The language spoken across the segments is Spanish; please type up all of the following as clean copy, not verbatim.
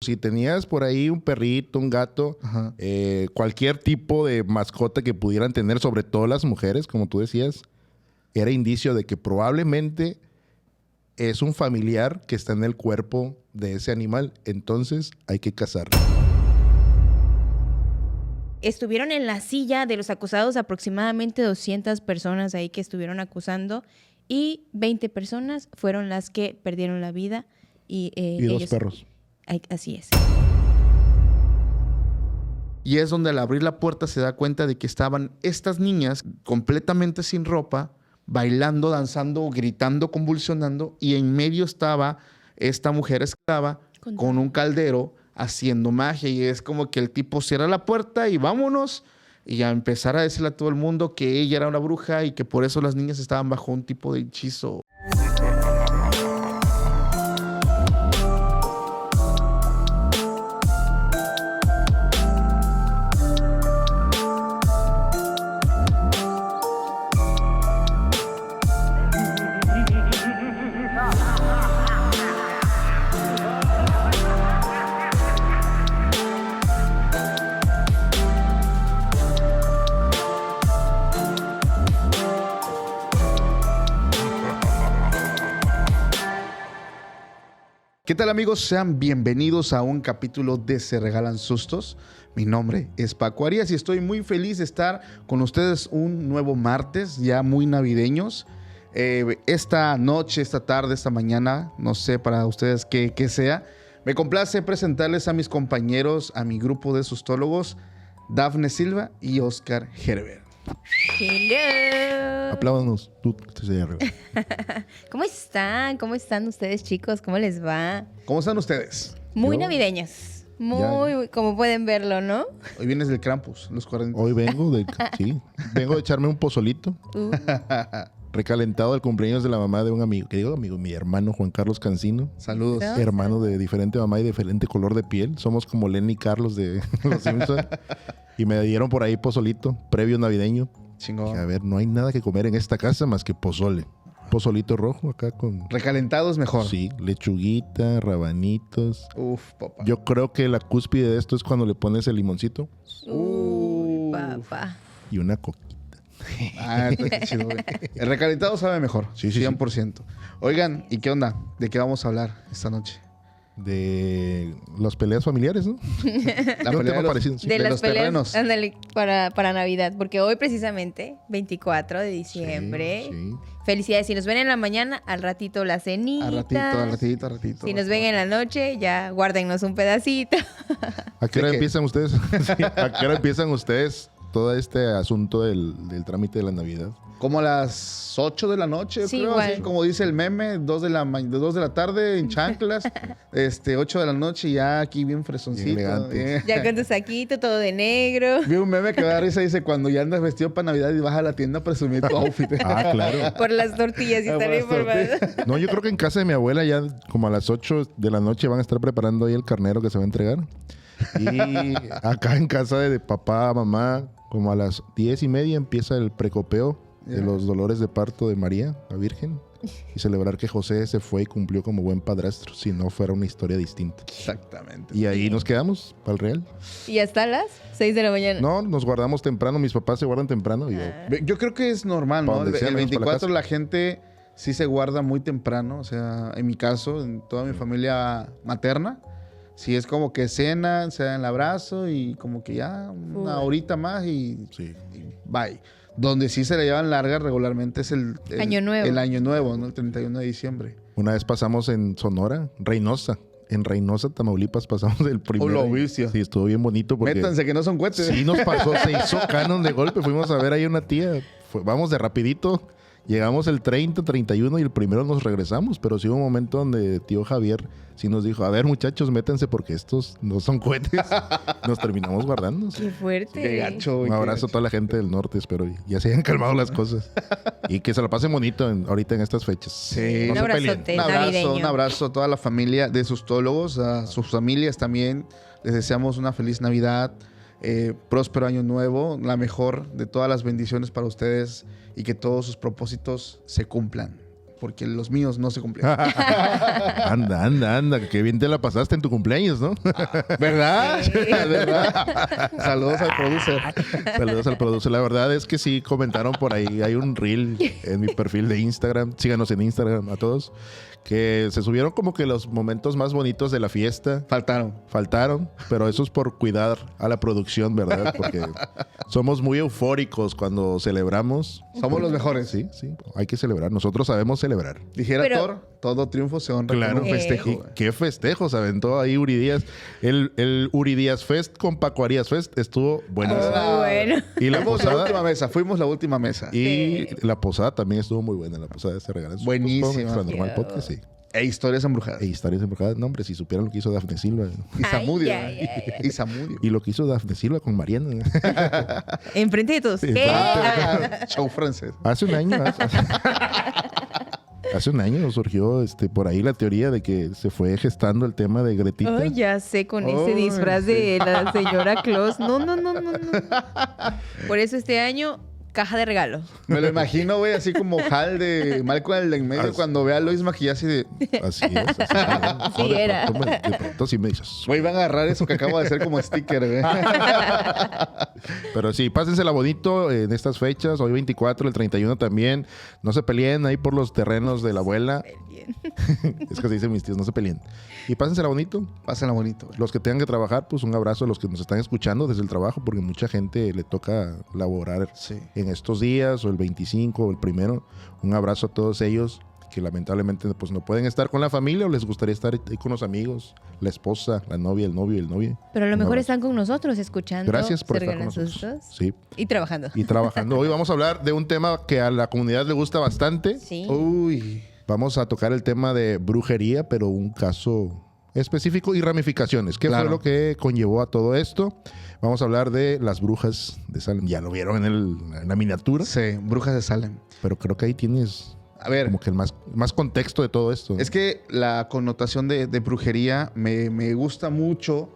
si tenías por ahí un perrito, un gato, cualquier tipo de mascota que pudieran tener, sobre todo las mujeres, como tú decías, era indicio de que probablemente es un familiar que está en el cuerpo de ese animal. Entonces hay que cazarlo. Estuvieron en la silla de los acusados aproximadamente 200 personas ahí que estuvieron acusando y 20 personas fueron las que perdieron la vida. Y dos perros. Así es. Y es donde al abrir la puerta se da cuenta de que estaban estas niñas completamente sin ropa, bailando, danzando, gritando, convulsionando, y en medio estaba esta mujer esclava con un caldero haciendo magia. Y es como que el tipo cierra la puerta y vámonos, y a empezar a decirle a todo el mundo que ella era una bruja y que por eso las niñas estaban bajo un tipo de hechizo. ¿Qué tal, amigos? Sean bienvenidos a un capítulo de Se Regalan Sustos. Mi nombre es Paco Arias y estoy muy feliz de estar con ustedes un nuevo martes, ya muy navideños. Esta noche, esta tarde, esta mañana, no sé para ustedes qué sea. Me complace presentarles a mis compañeros, a mi grupo de sustólogos, Dafne Silva y Oscar Herbert. Hello. Apláudanos. Tú, estás ahí arriba. ¿Cómo están? ¿Cómo están ustedes, chicos? ¿Cómo les va? ¿Cómo están ustedes? Muy navideños. Muy, como pueden verlo, ¿no? Hoy vienes del Krampus, los 40. Hoy vengo de echarme un pozolito. Recalentado del cumpleaños de la mamá de un amigo. ¿Qué digo amigo? Mi hermano Juan Carlos Cancino. Saludos. Hermano de diferente mamá y diferente color de piel. Somos como Lenny y Carlos de Los Simpsons. Y me dieron por ahí pozolito, previo navideño. Chingón. A ver, no hay nada que comer en esta casa más que pozole. Pozolito rojo acá con... Recalentado es mejor. Sí, lechuguita, rabanitos. Uf, papá. Yo creo que la cúspide de esto es cuando le pones el limoncito. Uy, papá. Y una coquita. Ah, está chido, güey. El recalentado sabe mejor. Sí, 100%. Sí. Oigan, ¿y qué onda? ¿De qué vamos a hablar esta noche? De las peleas familiares, ¿no? La Un pelea tema parecido. Sí. De las los peleas, terrenos. ándale, para Navidad, porque hoy precisamente, 24 de diciembre, Sí. felicidades. Si nos ven en la mañana, al ratito la cenita. Al ratito. Si nos ven en la noche, ya guárdennos un pedacito. ¿A qué hora ¿De qué? empiezan ustedes? Sí, ¿a qué hora empiezan ustedes todo este asunto del trámite de la Navidad? Como a las 8 de la noche, Sí, creo. igual. Así como dice el meme, 2 de la tarde en chanclas. 8 de la noche ya aquí bien fresoncito. Bien elegante. Ya con tu saquito, todo de negro. Vi un meme que da risa, dice, cuando ya andas vestido para Navidad y vas a la tienda a presumir tu outfit. Ah, claro. Por las tortillas y Por estar las informada. No, yo creo que en casa de mi abuela ya como a las 8 de la noche van a estar preparando ahí el carnero que se va a entregar. Y acá en casa de papá, mamá, como a las 10:30 empieza el precopeo de los dolores de parto de María, la Virgen. Y celebrar que José se fue y cumplió como buen padrastro, si no fuera una historia distinta. Exactamente. Y ahí nos quedamos, para el real. Y hasta las 6 de la mañana. No, nos guardamos temprano, mis papás se guardan temprano. Y yo, Yo creo que es normal, Pa' ¿no? donde sea, El menos para la 24 casa. la gente sí se guarda muy temprano. O sea, en mi caso, en toda mi familia materna, sí es como que cenan, se dan el abrazo y como que ya una horita más y sí. bye. Donde sí se le llevan largas regularmente es el Año Nuevo. El Año Nuevo, ¿no? El 31 de diciembre. Una vez pasamos en Sonora, Reynosa. En Reynosa, Tamaulipas, pasamos el primer... lo vicio. Sí, estuvo bien bonito porque... Métanse que no son cohetes. Sí nos pasó, se hizo canon de golpe. Fuimos a ver ahí una tía. Vamos de rapidito. Llegamos el 30, 31 y el primero nos regresamos. Pero sí hubo un momento donde tío Javier sí nos dijo, a ver muchachos, métanse porque estos no son cohetes. Nos terminamos guardando. Qué fuerte. Qué gacho. Un abrazo a toda la gente del norte, espero ya se hayan calmado las cosas. Y que se la pasen bonito ahorita en estas fechas. Sí. No Un se peleen. abrazote Un navideño. abrazo a toda la familia de sustólogos, a sus familias también. Les deseamos una feliz Navidad, próspero año nuevo, la mejor de todas las bendiciones para ustedes y que todos sus propósitos se cumplan. porque los míos no se cumplen. Anda. Qué bien te la pasaste en tu cumpleaños, ¿no? ¿Verdad? Sí. ¿Verdad? Saludos al producer. Saludos al productor. La verdad es que sí comentaron por ahí. Hay un reel en mi perfil de Instagram. Síganos en Instagram a todos. Que se subieron como que los momentos más bonitos de la fiesta. Faltaron, pero eso es por cuidar a la producción, ¿verdad? Porque somos muy eufóricos cuando celebramos. Somos los mejores. Sí, hay que celebrar. Nosotros sabemos celebrar. Dijera Pero- Thor, todo triunfo se honra Claro. con un festejo. Y qué festejo se aventó ahí Uri Díaz. El Uri Díaz Fest con Paco Arias Fest estuvo buenísimo. Muy bueno. Y la Fuimos la última posada... mesa. Fuimos la última mesa. Y la posada también estuvo muy buena. La posada de Se Regalan Sustos Buenísima. con Normal Podcast, sí. E historias embrujadas. E historias embrujadas. No, hombre, si supieran lo que hizo Dafne Silva. Y Zamudio. Ay, ay, ay. Y Zamudio. Y lo que hizo Dafne Silva con Mariana. Enfrente de todos. Sí, ¿Qué? Show francés. Hace un año. Hace un año surgió por ahí la teoría de que se fue gestando el tema de Gretita. Ay, ya sé, con Ay, ese disfraz de la señora Claus. No. Por eso este año, caja de regalo. Me lo imagino, güey, así como Hal de Malcolm el de en medio Así. cuando ve a Lois maquillaje así de... Así es. Sí era. De pronto sí me dices. Güey, van a agarrar eso que acabo de hacer como sticker, güey. Pero sí, pásensela bonito en estas fechas. Hoy 24, el 31 también. No se peleen ahí por los terrenos de la abuela. Es que se dicen mis tíos, no se peleen. Y pásensela bonito. Pásenla bonito, güey. Los que tengan que trabajar, pues un abrazo a los que nos están escuchando desde el trabajo, porque mucha gente le toca laborar Sí. en estos días, o el 25, o el primero. Un abrazo a todos ellos que lamentablemente pues no pueden estar con la familia o les gustaría estar ahí con los amigos, la esposa, la novia, el novio y el novio. Pero a lo Un mejor abrazo. están con nosotros escuchando. Gracias por Se estar con Regalan nosotros. Sustos Sí, y trabajando. y trabajando. Hoy vamos a hablar de un tema que a la comunidad le gusta bastante. Sí. Uy. Vamos a tocar el tema de brujería, pero un caso específico y ramificaciones. ¿Qué Claro. fue lo que conllevó a todo esto? Vamos a hablar de las brujas de Salem. Ya lo vieron en la miniatura, Sí, Brujas de Salem. pero creo que ahí tienes A ver, como que el más contexto de todo esto. es que la connotación de brujería me gusta mucho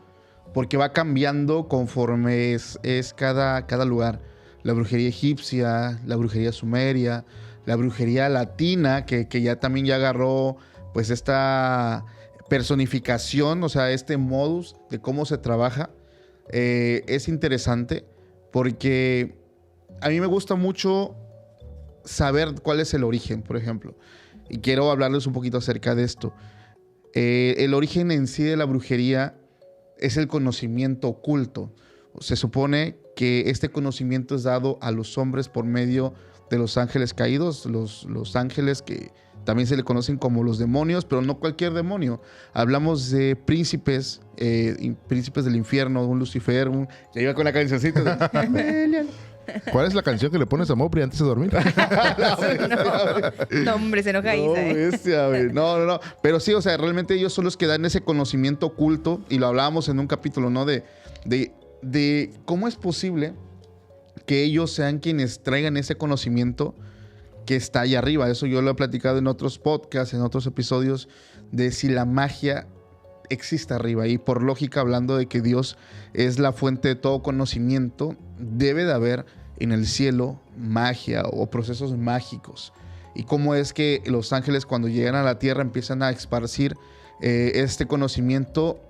porque va cambiando conforme es cada lugar. La brujería egipcia, la brujería sumeria, la brujería latina, que ya también ya agarró pues esta personificación, o sea, este modus de cómo se trabaja. Es interesante porque a mí me gusta mucho saber cuál es el origen, por ejemplo. Y quiero hablarles un poquito acerca de esto. El origen en sí de la brujería es el conocimiento oculto. Se supone que este conocimiento es dado a los hombres por medio de los ángeles caídos, los ángeles que también se le conocen como los demonios, pero no cualquier demonio. Hablamos de príncipes, príncipes del infierno, un Lucifer, ya iba con la cancioncita. ¿Cuál es la canción que le pones a Mopri antes de dormir? No, hombre, se enoja No, Isa, ¿eh? bestia, güey. No. Pero sí, o sea, realmente ellos son los que dan ese conocimiento oculto, y lo hablábamos en un capítulo, ¿no? De cómo es posible que ellos sean quienes traigan ese conocimiento que está allá arriba. Eso yo lo he platicado en otros podcasts, en otros episodios, de si la magia existe arriba. Y por lógica, hablando de que Dios es la fuente de todo conocimiento, debe de haber en el cielo magia o procesos mágicos. Y cómo es que los ángeles, cuando llegan a la tierra, empiezan a esparcir este conocimiento.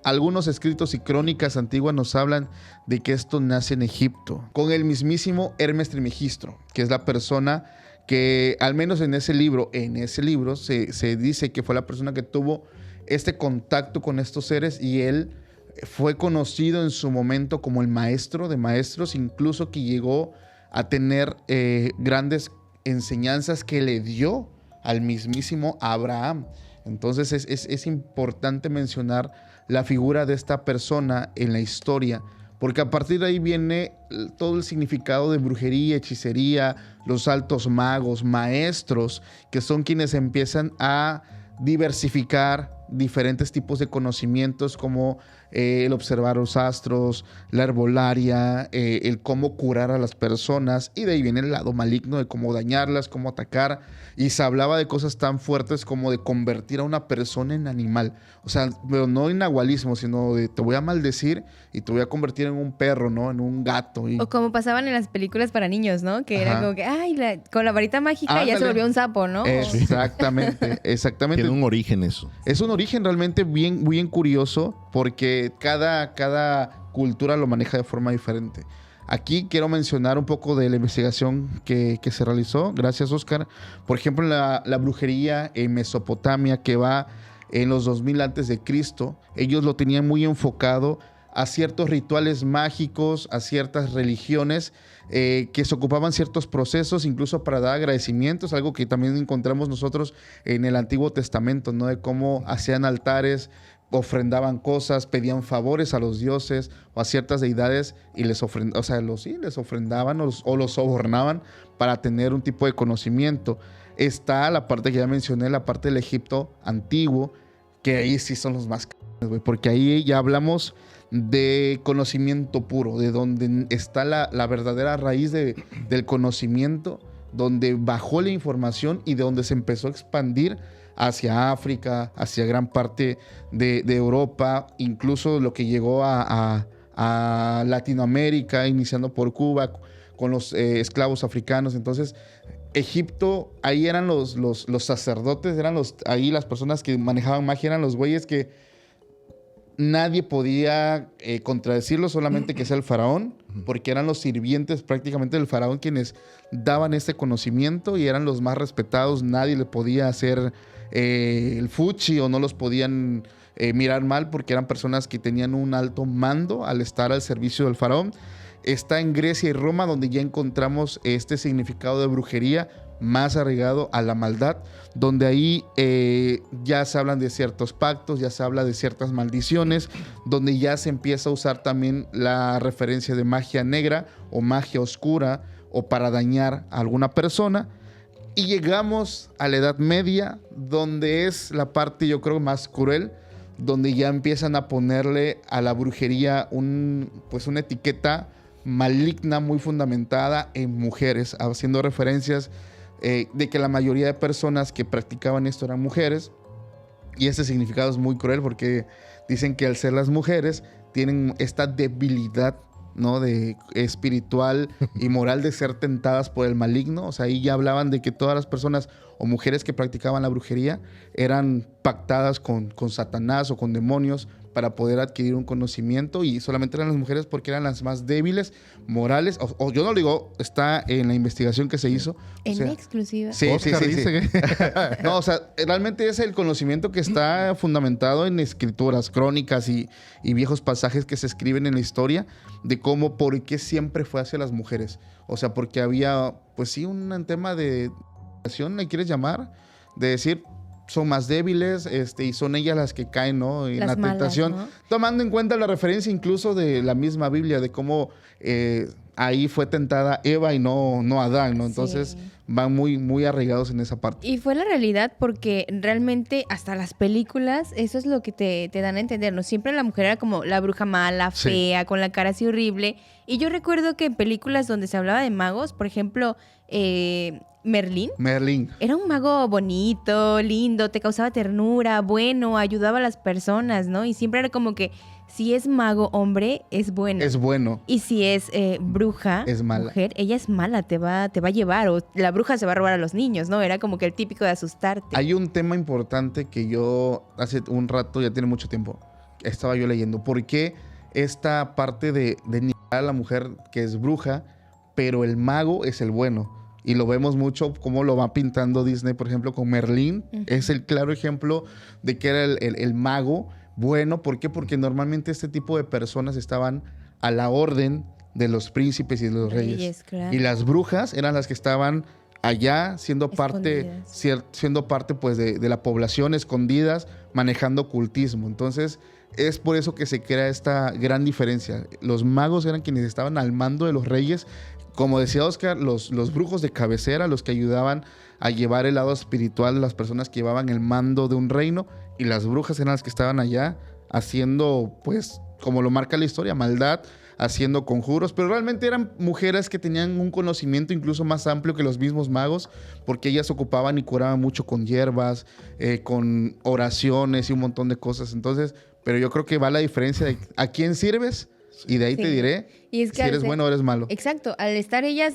Algunos escritos y crónicas antiguas nos hablan de que esto nace en Egipto, con el mismísimo Hermes Trismegisto, que es la persona que, al menos en ese libro se dice que fue la persona que tuvo este contacto con estos seres, y él fue conocido en su momento como el maestro de maestros, incluso que llegó a tener grandes enseñanzas que le dio al mismísimo Abraham. Entonces es importante mencionar la figura de esta persona en la historia, porque a partir de ahí viene todo el significado de brujería, hechicería, los altos magos, maestros, que son quienes empiezan a diversificar diferentes tipos de conocimientos como el observar los astros, la herbolaria, el cómo curar a las personas, y de ahí viene el lado maligno de cómo dañarlas, cómo atacar, y se hablaba de cosas tan fuertes como de convertir a una persona en animal, o sea, pero no en nahualismo, sino de te voy a maldecir y te voy a convertir en un perro, ¿no? En un gato. O como pasaban en las películas para niños, ¿no? Que era como que, ay, con la varita mágica ya se volvió un sapo, ¿no? Exactamente, exactamente. Tiene un origen eso. Es un origen realmente bien, bien curioso porque cada cultura lo maneja de forma diferente. Aquí quiero mencionar un poco de la investigación que se realizó. Gracias, Oscar. Por ejemplo, la brujería en Mesopotamia, que va en los 2000 antes de Cristo, ellos lo tenían muy enfocado a ciertos rituales mágicos, a ciertas religiones que se ocupaban ciertos procesos, incluso para dar agradecimientos, algo que también encontramos nosotros en el Antiguo Testamento, ¿no? De cómo hacían altares, ofrendaban cosas, pedían favores a los dioses o a ciertas deidades y les ofrendaban o los sobornaban para tener un tipo de conocimiento. Está la parte que ya mencioné, la parte del Egipto antiguo, que ahí sí son los más güey, porque ahí ya hablamos de conocimiento puro, de donde está la verdadera raíz del conocimiento, donde bajó la información y de donde se empezó a expandir hacia África, hacia gran parte de Europa, incluso lo que llegó a Latinoamérica, iniciando por Cuba, con los esclavos africanos. Entonces, Egipto, ahí eran los sacerdotes, ahí las personas que manejaban magia, eran los güeyes que nadie podía contradecirlo, solamente que sea el faraón, porque eran los sirvientes prácticamente del faraón quienes daban este conocimiento y eran los más respetados. Nadie le podía hacer el fuchi o no los podían mirar mal porque eran personas que tenían un alto mando al estar al servicio del faraón. Está en Grecia y Roma, donde ya encontramos este significado de brujería más arraigado a la maldad, donde ahí ya se hablan de ciertos pactos, ya se habla de ciertas maldiciones, donde ya se empieza a usar también la referencia de magia negra o magia oscura o para dañar a alguna persona. Y llegamos a la Edad Media, donde es la parte, yo creo, más cruel, donde ya empiezan a ponerle a la brujería una etiqueta maligna muy fundamentada en mujeres, haciendo referencias de que la mayoría de personas que practicaban esto eran mujeres. Y ese significado es muy cruel porque dicen que al ser las mujeres tienen esta debilidad, ¿no? De espiritual y moral de ser tentadas por el maligno. O sea, ahí ya hablaban de que todas las personas o mujeres que practicaban la brujería eran pactadas con Satanás o con demonios para poder adquirir un conocimiento, y solamente eran las mujeres porque eran las más débiles, morales, o yo no lo digo, está en la investigación que se hizo. En exclusiva. Sí, Oscar sí. dice que... No, o sea, realmente es el conocimiento que está fundamentado en escrituras, crónicas y viejos pasajes que se escriben en la historia de cómo, por qué siempre fue hacia las mujeres. O sea, porque había, pues sí, un tema de... ¿le quieres llamar? De decir... son más débiles y son ellas las que caen, ¿no? En la tentación. Malas, ¿no? Tomando en cuenta la referencia incluso de la misma Biblia, de cómo ahí fue tentada Eva y no Adán, ¿no? Entonces Sí. van muy, muy arraigados en esa parte. Y fue la realidad porque realmente hasta las películas, eso es lo que te dan a entender, ¿no? Siempre la mujer era como la bruja mala, Sí. fea, con la cara así horrible. Y yo recuerdo que en películas donde se hablaba de magos, por ejemplo, Merlín, era un mago bonito, lindo, te causaba ternura, bueno, ayudaba a las personas, ¿no? Y siempre era como que si es mago hombre, es bueno. Es bueno. Y si es bruja, Es mala. mujer, ella es mala, te va a llevar. O la bruja se va a robar a los niños, ¿no? Era como que el típico de asustarte. Hay un tema importante que yo hace un rato, ya tiene mucho tiempo, estaba yo leyendo. ¿Por qué esta parte de nivelar a la mujer que es bruja, pero el mago es el bueno? Y lo vemos mucho como lo va pintando Disney, por ejemplo, con Merlín. Ujú. Es el claro ejemplo de que era el mago bueno. ¿Por qué? Porque normalmente este tipo de personas estaban a la orden de los príncipes y de los reyes. Claro. Y las brujas eran las que estaban allá siendo parte pues de la población, escondidas, manejando ocultismo. Entonces es por eso que se crea esta gran diferencia. Los magos eran quienes estaban al mando de los reyes. Como decía Oscar, los brujos de cabecera, los que ayudaban a llevar el lado espiritual de las personas que llevaban el mando de un reino, y las brujas eran las que estaban allá haciendo, pues, como lo marca la historia, maldad, haciendo conjuros, pero realmente eran mujeres que tenían un conocimiento incluso más amplio que los mismos magos, porque ellas ocupaban y curaban mucho con hierbas, con oraciones y un montón de cosas. Entonces, pero yo creo que va la diferencia de a quién sirves y de ahí te diré Y es que si eres bueno o eres malo. Exacto, al estar ellas,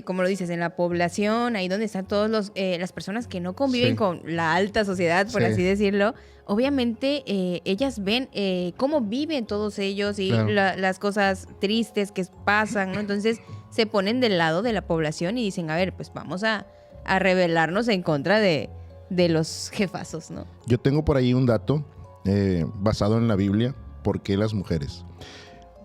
como lo dices, en la población, ahí donde están todas las personas que no conviven Sí. con la alta sociedad, por Sí. así decirlo, obviamente ellas ven cómo viven todos ellos y Claro. las cosas tristes que pasan, ¿no? Entonces se ponen del lado de la población y dicen, a ver, pues vamos a rebelarnos en contra de los jefazos, ¿no? Yo tengo por ahí un dato basado en la Biblia. ¿Por qué las mujeres?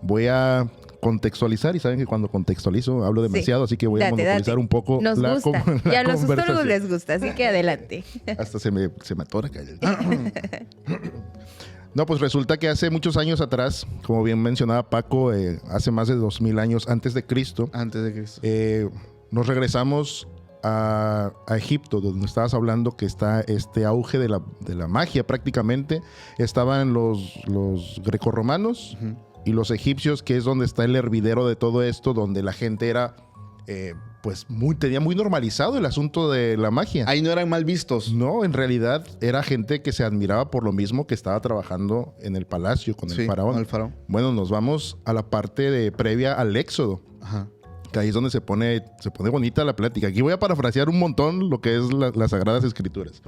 Voy a contextualizar, y saben que cuando contextualizo hablo demasiado, así que voy a monopolizar un poco Nos la gusta. la Y a los astrólogos conversación. les gusta, así que adelante. Hasta se me atora. No, pues resulta que hace muchos años atrás, como bien mencionaba Paco, hace más de 2000 años antes de Cristo, Antes de Cristo. nos regresamos a Egipto, donde estabas hablando que está este auge de la magia prácticamente. Estaban los grecorromanos Ujú. y los egipcios, que es donde está el hervidero de todo esto, donde la gente era, pues, tenía muy normalizado el asunto de la magia. Ahí no eran mal vistos. No, en realidad era gente que se admiraba por lo mismo que estaba trabajando en el palacio con Sí, el faraón. con el faraón. Bueno, nos vamos a la parte previa al Éxodo, Ajá. que ahí es donde se pone bonita la plática. Aquí voy a parafrasear un montón lo que es las Sagradas Escrituras.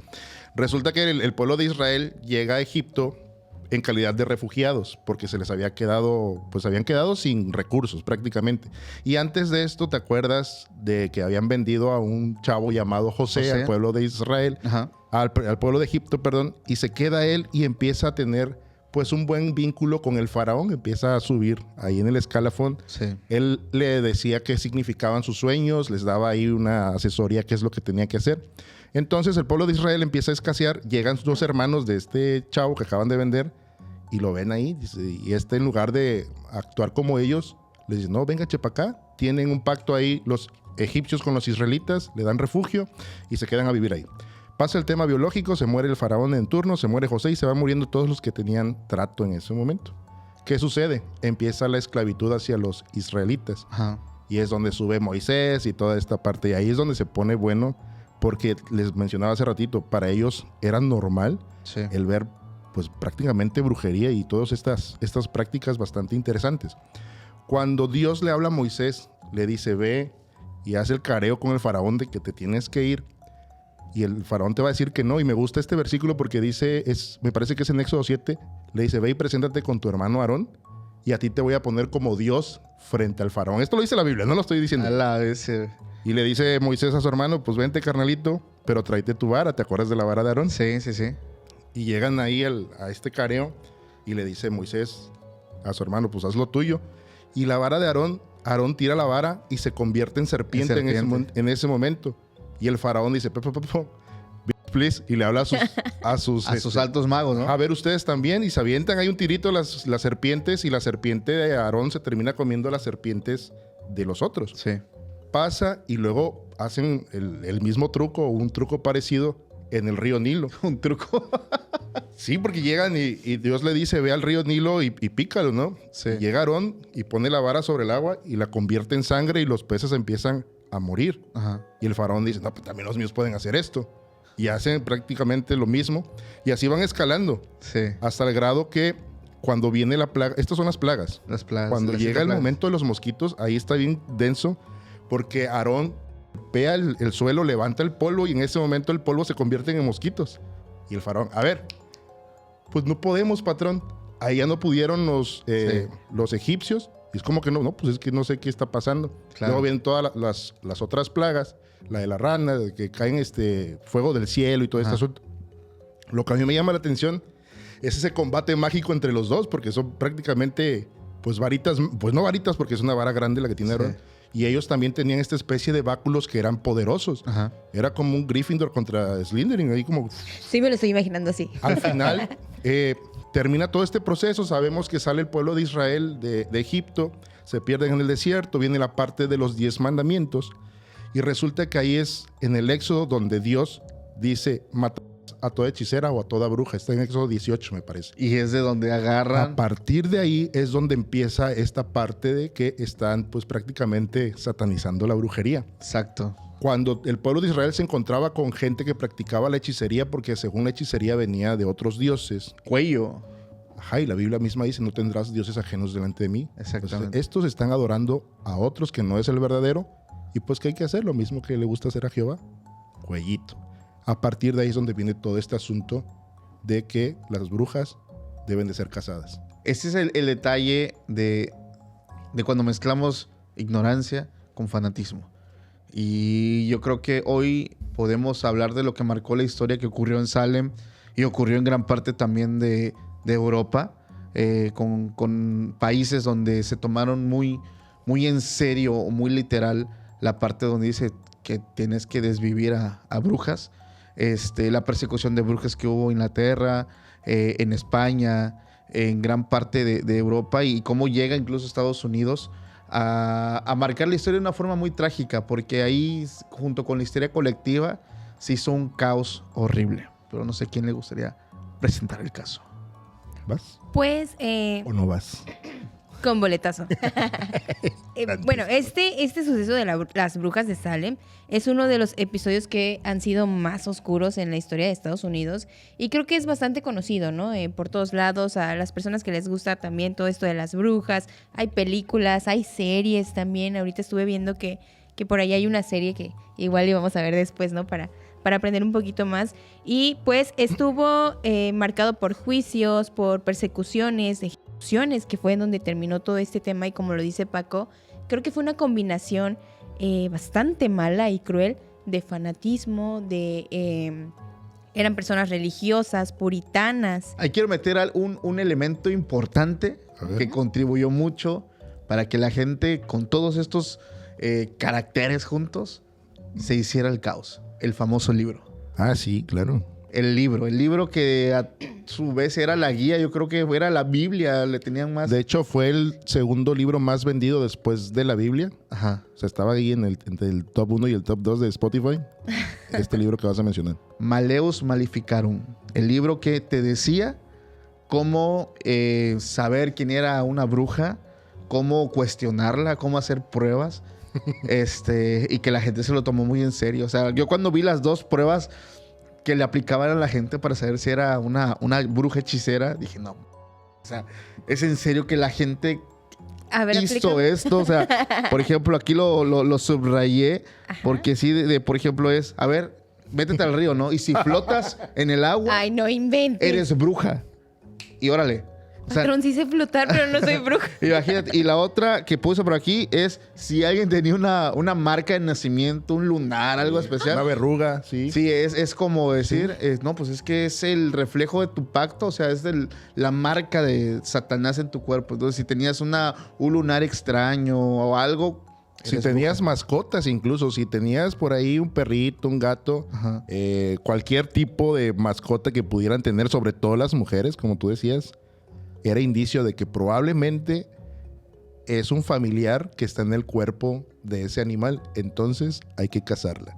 Resulta que el pueblo de Israel llega a Egipto en calidad de refugiados, porque se les había quedado, pues habían quedado sin recursos prácticamente. Y antes de esto, ¿te acuerdas de que habían vendido a un chavo llamado José al pueblo de Israel, Ajá. al pueblo de Egipto, perdón, y se queda él y empieza a tener pues un buen vínculo con el faraón, empieza a subir ahí en el escalafón. Sí. Él le decía qué significaban sus sueños, les daba ahí una asesoría qué es lo que tenía que hacer. Entonces el pueblo de Israel empieza a escasear, llegan sus dos hermanos de este chavo que acaban de vender y lo ven ahí, dice, y en lugar de actuar como ellos, les dice, no, venga, chepa acá. Tienen un pacto ahí los egipcios con los israelitas, le dan refugio y se quedan a vivir ahí. Pasa el tema biológico, se muere el faraón en turno, se muere José y se van muriendo todos los que tenían trato en ese momento. ¿Qué sucede? Empieza la esclavitud hacia los israelitas. Ajá. Y es donde sube Moisés y toda esta parte. Y ahí es donde se pone bueno, porque les mencionaba hace ratito, para ellos era normal Sí. el ver pues prácticamente brujería y todas estas prácticas bastante interesantes. Cuando Dios le habla a Moisés, le dice, ve y haz el careo con el faraón de que te tienes que ir. Y el faraón te va a decir que no. Y me gusta este versículo porque dice, me parece que es en Éxodo 7, le dice, ve y preséntate con tu hermano Aarón y a ti te voy a poner como Dios frente al faraón. Esto lo dice la Biblia, no lo estoy diciendo. A la vez. Y le dice Moisés a su hermano, pues vente carnalito, pero tráete tu vara. ¿Te acuerdas de la vara de Aarón? Sí, sí, sí. Y llegan ahí a este careo y le dice Moisés a su hermano, pues haz lo tuyo. Y la vara de Aarón tira la vara y se convierte en serpiente, en ese momento. Y el faraón dice, please, y le habla a sus altos magos, ¿no? A ver, ustedes también, y se avientan ahí un tirito las serpientes, y la serpiente de Aarón se termina comiendo las serpientes de los otros. Sí. Pasa y luego hacen el mismo truco o un truco parecido en el río Nilo. Un truco. Sí, porque llegan y Dios le dice, ve al río Nilo y pícalo, ¿no? Sí. Y llega Aarón y pone la vara sobre el agua y la convierte en sangre y los peces empiezan a morir. Ajá. Y el faraón dice, no, pues también los míos pueden hacer esto. Y hacen prácticamente lo mismo. Y así van escalando. Sí. Hasta el grado que cuando viene la plaga, estas son las plagas. Las plagas. Cuando las llega el plagas. momento de los mosquitos, ahí está bien denso, porque Aarón golpea el suelo, levanta el polvo y en ese momento el polvo se convierte en mosquitos. Y el faraón, a ver, pues no podemos, patrón. Ahí ya no pudieron los egipcios. Y es como que no, pues es que no sé qué está pasando. Claro. Luego vienen todas las otras plagas, la de la rana, de que caen fuego del cielo y todo este asunto. Lo que a mí me llama la atención es ese combate mágico entre los dos, porque son prácticamente, pues varitas, pues no varitas, porque es una vara grande la que tiene Aarón. Y ellos también tenían esta especie de báculos que eran poderosos. Ajá. Era como un Gryffindor contra Slytherin, ahí como... Sí, me lo estoy imaginando así. Al final, termina todo este proceso. Sabemos que sale el pueblo de Israel de Egipto, se pierden en el desierto, viene la parte de los 10 mandamientos, y resulta que ahí es en el Éxodo donde Dios dice, matarás a toda hechicera o a toda bruja. Está en Éxodo 18, me parece. Y es de donde agarran. A partir de ahí es donde empieza esta parte de que están pues prácticamente satanizando la brujería. Exacto. Cuando el pueblo de Israel se encontraba con gente que practicaba la hechicería, porque según la hechicería venía de otros dioses. Cuello. Ajá, y la Biblia misma dice, no tendrás dioses ajenos delante de mí. Exactamente. Entonces, estos están adorando a otros que no es el verdadero. Y pues, ¿qué hay que hacer? Lo mismo que le gusta hacer a Jehová. Cuellito. A partir de ahí es donde viene todo este asunto de que las brujas deben de ser casadas. Ese es el detalle de cuando mezclamos ignorancia con fanatismo. Y yo creo que hoy podemos hablar de lo que marcó la historia que ocurrió en Salem y ocurrió en gran parte también de Europa, con países donde se tomaron muy en serio o muy literal la parte donde dice que tienes que desvivir a brujas. La persecución de brujas que hubo en Inglaterra, en España, en gran parte de Europa, y cómo llega incluso a Estados Unidos a marcar la historia de una forma muy trágica, porque ahí, junto con la histeria colectiva, se hizo un caos horrible. Pero no sé quién le gustaría presentar el caso. ¿Vas? Pues, ¿O no vas? con boletazo. Bueno, este suceso de las brujas de Salem es uno de los episodios que han sido más oscuros en la historia de Estados Unidos, y creo que es bastante conocido, ¿no? Por todos lados, a las personas que les gusta también todo esto de las brujas. Hay películas, hay series también. Ahorita estuve viendo que por ahí hay una serie que igual íbamos a ver después, ¿no? Para aprender un poquito más. Y pues estuvo marcado por juicios, por persecuciones, ejecuciones, que fue en donde terminó todo este tema. Y como lo dice Paco, creo que fue una combinación bastante mala y cruel de fanatismo, eran personas religiosas, puritanas. Ahí quiero meter un elemento importante que contribuyó mucho para que la gente, con todos estos caracteres juntos, se hiciera el caos. El famoso libro. Ah, sí, claro. El libro que a su vez era la guía, yo creo que era la Biblia, le tenían más. De hecho, fue el segundo libro más vendido después de la Biblia. Ajá. O sea, estaba ahí entre el top 1 y el top 2 de Spotify. Este libro que vas a mencionar. Maleus Maleficarum. El libro que te decía cómo saber quién era una bruja, cómo cuestionarla, cómo hacer pruebas. Y que la gente se lo tomó muy en serio. O sea, yo cuando vi las dos pruebas que le aplicaban a la gente para saber si era una bruja hechicera, dije, no. O sea, es en serio que la gente hizo esto. O sea, por ejemplo, aquí lo subrayé. Ajá. Porque sí, por ejemplo, es, a ver, métete al río, ¿no? Y si flotas en el agua, ay, no inventes, eres bruja. Y órale. O sea, patrón, sí sé flotar, pero no soy bruja. Imagínate. Y la otra que puse por aquí es si alguien tenía una marca de nacimiento, un lunar, algo especial. Una verruga, sí. Sí, es como decir, sí. No, pues es que es el reflejo de tu pacto, o sea, es la marca de Satanás en tu cuerpo. Entonces, si tenías un lunar extraño o algo... Si tenías bruja. Mascotas incluso, si tenías por ahí un perrito, un gato, cualquier tipo de mascota que pudieran tener, sobre todo las mujeres, como tú decías, era indicio de que probablemente es un familiar que está en el cuerpo de ese animal. Entonces hay que cazarla.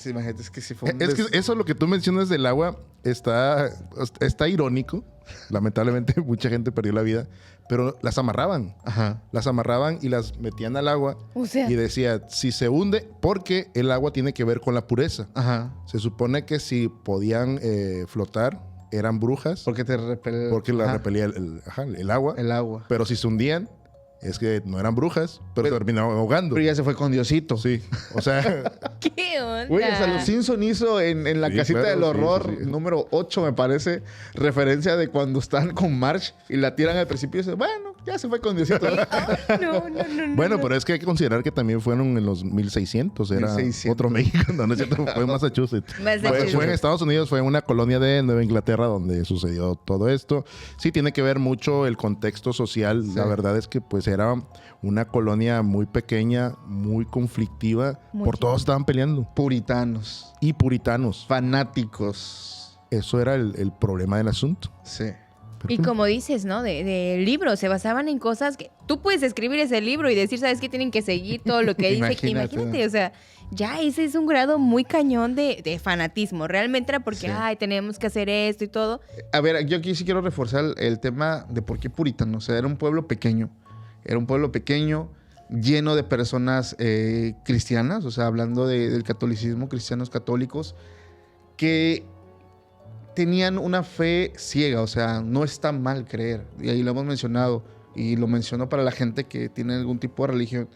Imagínate, es que si fue Es que eso, lo que tú mencionas del agua, está irónico. Lamentablemente mucha gente perdió la vida. Pero las amarraban. Ajá. Las amarraban y las metían al agua. O sea. Y decía, si se hunde, porque el agua tiene que ver con la pureza. Ajá. Se supone que si podían flotar, eran brujas. Porque la repelía el agua. El agua. Pero si se hundían, es que no eran brujas, pero terminaban ahogando. Pero ya se fue con Diosito. Sí. O sea... ¿Qué onda? Güey, hasta los Simpson hizo en la casita del horror, número 8, me parece, referencia de cuando están con Marge y la tiran al precipicio y dicen, bueno, ya se fue con Diosito. No. Bueno, pero es que hay que considerar que también fueron en los 1600. Era 1600. Otro México. No es cierto. Fue en Massachusetts. Fue en Estados Unidos. Fue una colonia de Nueva Inglaterra donde sucedió todo esto. Sí, tiene que ver mucho el contexto social. Sí. La verdad es que pues era una colonia muy pequeñña, muy conflictiva. Por todos estaban peleando. Puritanos. Y puritanos. Fanáticos. Eso era el problema del asunto. Sí. Y como dices, ¿no? De libros, se basaban en cosas que tú puedes escribir ese libro y decir, ¿sabes qué? Tienen que seguir todo lo que dice. Imagínate, o sea, ya ese es un grado muy cañón de fanatismo. Realmente era porque, Sí. ay, tenemos que hacer esto y todo. A ver, yo aquí sí quiero reforzar el tema de por qué puritano. O sea, era un pueblo pequeño. Era un pueblo pequeño, lleno de personas cristianas, o sea, hablando del catolicismo, cristianos católicos, que tenían una fe ciega. O sea, no está mal creer. Y ahí lo hemos mencionado. Y lo menciono para la gente que tiene algún tipo de religión.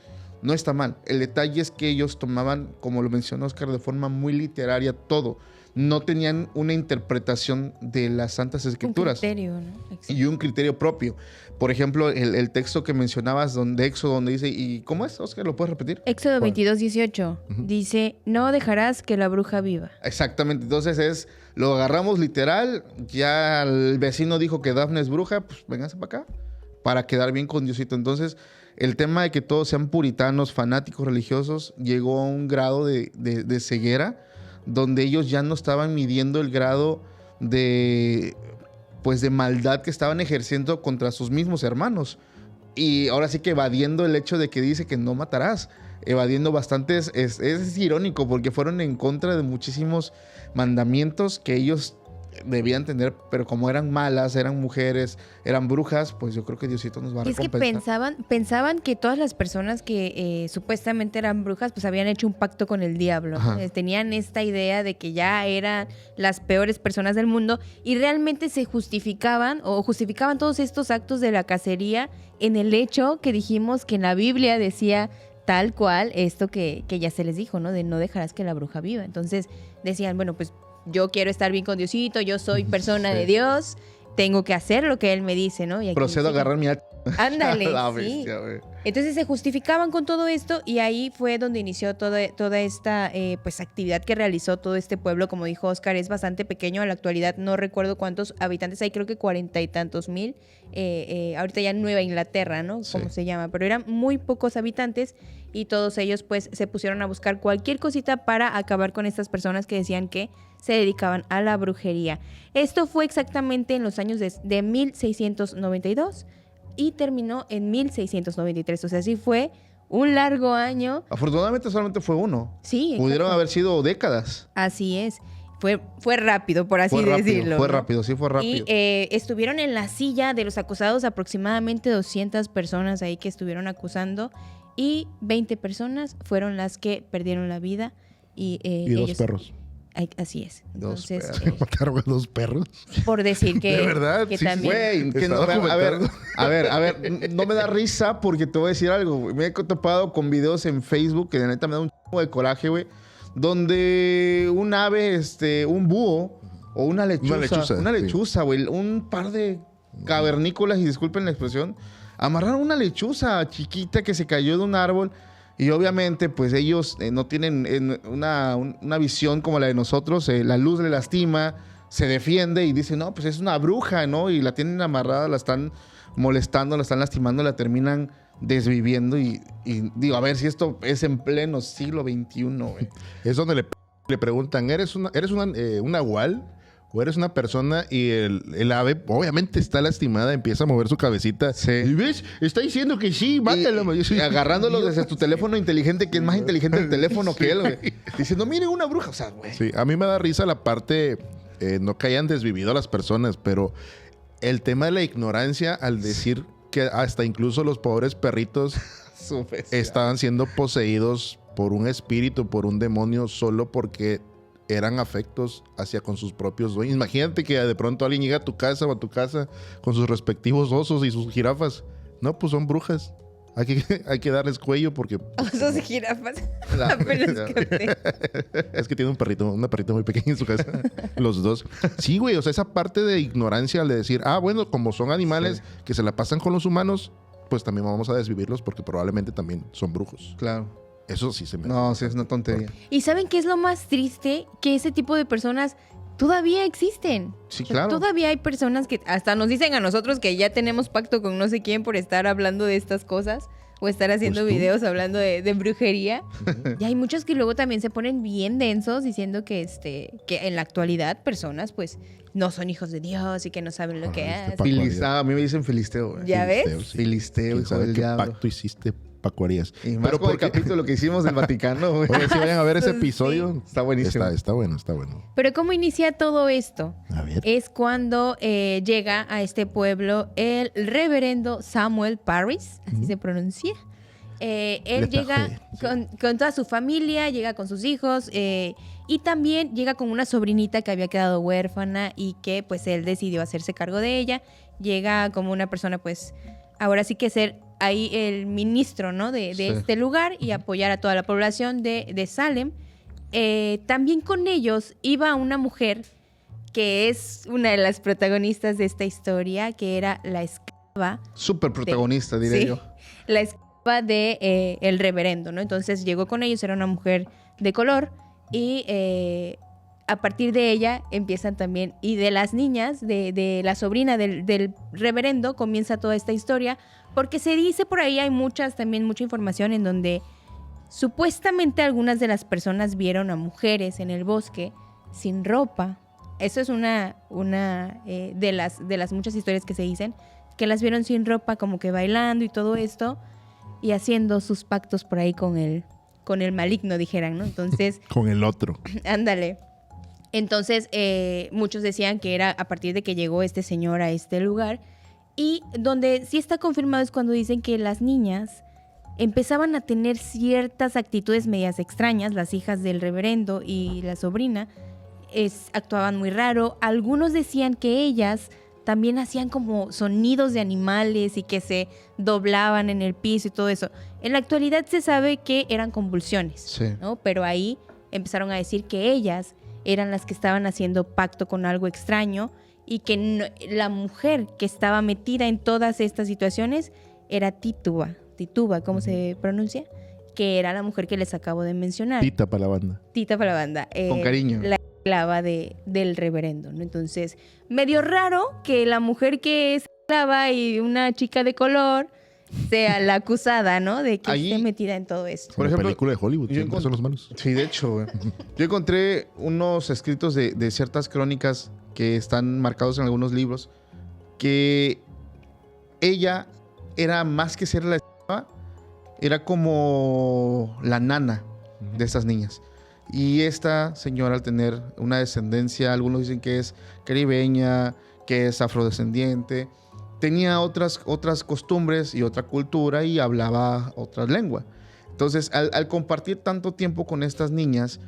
No está mal. El detalle es que ellos tomaban, como lo mencionó Oscar, de forma muy literaria todo. No tenían una interpretación de las Santas Escrituras. Un criterio, ¿no? Exacto. Y un criterio propio. Por ejemplo, el texto que mencionabas de Éxodo, donde dice, ¿y cómo es, Oscar? ¿Lo puedes repetir? Éxodo ¿Cuál? 22:18 dice, no dejarás que la bruja viva. Exactamente. Entonces lo agarramos literal. Ya el vecino dijo que Dafne es bruja, pues vénganse para acá. Para quedar bien con Diosito. Entonces, el tema de que todos sean puritanos, fanáticos religiosos, llegó a un grado de ceguera, donde ellos ya no estaban midiendo el grado de maldad que estaban ejerciendo contra sus mismos hermanos. Y ahora sí que evadiendo el hecho de que dice que no matarás. Evadiendo bastantes. Es irónico porque fueron en contra de muchísimos mandamientos que ellos debían tener, pero como eran malas, eran mujeres, eran brujas, pues yo creo que Diosito nos va a Es que recompensar. pensaban que todas las personas que supuestamente eran brujas, pues habían hecho un pacto con el diablo. Ajá. Tenían esta idea de que ya eran las peores personas del mundo y realmente se justificaban todos estos actos de la cacería en el hecho que dijimos que en la Biblia decía tal cual esto que ya se les dijo, ¿no? De no dejarás que la bruja viva. Entonces decían, bueno, pues yo quiero estar bien con Diosito, yo soy persona de Dios, tengo que hacer lo que Él me dice, ¿no? Y aquí Procedo a dice, agarrar mi ándale, la sí. bestia, güey. Entonces se justificaban con todo esto y ahí fue donde inició toda esta pues actividad que realizó todo este pueblo. Como dijo Oscar, es bastante pequeño. A la actualidad no recuerdo cuántos habitantes hay, creo que 40 y tantos mil. Ahorita ya Nueva Inglaterra, ¿no? Sí. Como se llama. Pero eran muy pocos habitantes y todos ellos pues se pusieron a buscar cualquier cosita para acabar con estas personas que decían que se dedicaban a la brujería. Esto fue exactamente en los años de 1692 y terminó en 1693. O sea, sí fue un largo año. Afortunadamente solamente fue uno. Sí, Pudieron exacto. haber sido décadas. Así es. Fue rápido, por así Fue rápido, decirlo. fue ¿no? rápido, sí fue rápido. Y estuvieron en la silla de los acusados aproximadamente 200 personas ahí que estuvieron acusando y 20 personas fueron las que perdieron la vida. Y dos ellos- perros. Así es. Dos Entonces, perros. Mataron a 2 perros. por decir que, ¿De verdad? que Sí, también... Güey, que Está no, documentado. a ver, no me da risa porque te voy a decir algo, güey. Me he topado con videos en Facebook que de neta me da un chingo de coraje, güey, donde un ave, un búho o una lechuza, güey, un par de cavernícolas, y disculpen la expresión, amarraron una lechuza chiquita que se cayó de un árbol. Y obviamente, pues ellos no tienen una visión como la de nosotros. La luz le lastima, se defiende y dicen, no, pues es una bruja, ¿no? Y la tienen amarrada, la están molestando, la están lastimando, la terminan desviviendo. Y digo, a ver si esto es en pleno siglo XXI, güey. Es donde le preguntan, ¿eres un nahual? ¿O eres una persona? Y el ave, obviamente, está lastimada, empieza a mover su cabecita. Sí. ¿Y ves? Está diciendo que sí, mátalo. Y agarrándolo desde tu teléfono inteligente, que es más inteligente el teléfono que él, güey. Diciendo, miren, una bruja. O sea, güey. Sí, a mí me da risa la parte, no que hayan desvivido a las personas, pero el tema de la ignorancia al decir que hasta incluso los pobres perritos Su bestia. estaban siendo poseídos por un espíritu, por un demonio, solo porque eran afectos hacia con sus propios dueños. Imagínate que de pronto alguien llega a tu casa o a tu casa con sus respectivos osos y sus jirafas. No, pues son brujas. Hay que darles cuello porque Osos y jirafas. La- Apenas capté. es que tiene una perrita muy pequeña en su casa. Los dos. Sí, güey. O sea, esa parte de ignorancia al de decir, bueno, como son animales que se la pasan con los humanos, pues también vamos a desvivirlos porque probablemente también son brujos. Claro. Eso sí se me... No, sí, es una tontería. ¿Y saben qué es lo más triste? Que ese tipo de personas todavía existen. Sí, O sea, claro. todavía hay personas que hasta nos dicen a nosotros que ya tenemos pacto con no sé quién por estar hablando de estas cosas o estar haciendo Pues tú. videos hablando de brujería. Y hay muchos que luego también se ponen bien densos diciendo que que en la actualidad personas pues no son hijos de Dios y que no saben lo que Ay, hacen. A mí me dicen filisteo, güey. ¿Ya ves? Filisteo, sí. Filisteo, ¿Quién hijo sabe del qué diablo. pacto hiciste Paco Arias. Y más con el capítulo que hicimos del Vaticano, güey. Oye, si vayan a ver ese episodio. Sí. Está buenísimo. Está bueno. Pero ¿cómo inicia todo esto? A ver. Es cuando llega a este pueblo el reverendo Samuel Parris, así se pronuncia. Él llega con toda su familia, llega con sus hijos y también llega con una sobrinita que había quedado huérfana y que pues él decidió hacerse cargo de ella. Llega como una persona pues ahora sí que ser ahí el ministro, ¿no? de este lugar y apoyar a toda la población de Salem. También con ellos iba una mujer que es una de las protagonistas de esta historia, que era la esclava. Súper protagonista, diré yo. La esclava de el reverendo, ¿no? Entonces llegó con ellos, era una mujer de color y a partir de ella empiezan también, y de las niñas, de la sobrina del reverendo, comienza toda esta historia, porque se dice por ahí, hay mucha información en donde supuestamente algunas de las personas vieron a mujeres en el bosque sin ropa. Eso es una de las muchas historias que se dicen, que las vieron sin ropa, como que bailando y todo esto, y haciendo sus pactos por ahí con el maligno, dijeran, ¿no? Entonces... Con el otro. Ándale. Entonces, muchos decían que era a partir de que llegó este señor a este lugar, y donde sí está confirmado es cuando dicen que las niñas empezaban a tener ciertas actitudes medias extrañas, las hijas del reverendo y la sobrina, actuaban muy raro. Algunos decían que ellas también hacían como sonidos de animales y que se doblaban en el piso y todo eso. En la actualidad se sabe que eran convulsiones, Sí. ¿no? Pero ahí empezaron a decir que ellas eran las que estaban haciendo pacto con algo extraño y que la mujer que estaba metida en todas estas situaciones era Tituba, ¿cómo se pronuncia? Que era la mujer que les acabo de mencionar. Tita para la banda. Tita para la banda. Con cariño. La esclava del reverendo, ¿no? Entonces, medio raro que la mujer que es esclava y una chica de color sea la acusada, ¿no? De que Ahí, esté metida en todo esto. por ejemplo, película de Hollywood, yo siempre son los malos. Sí, de hecho, güey. Yo encontré unos escritos de ciertas crónicas que están marcados en algunos libros, que ella era más que ser la esclava, era como la nana de estas niñas. Y esta señora, al tener una descendencia, algunos dicen que es caribeña, que es afrodescendiente, tenía otras costumbres y otra cultura y hablaba otra lengua. Entonces, al compartir tanto tiempo con estas niñas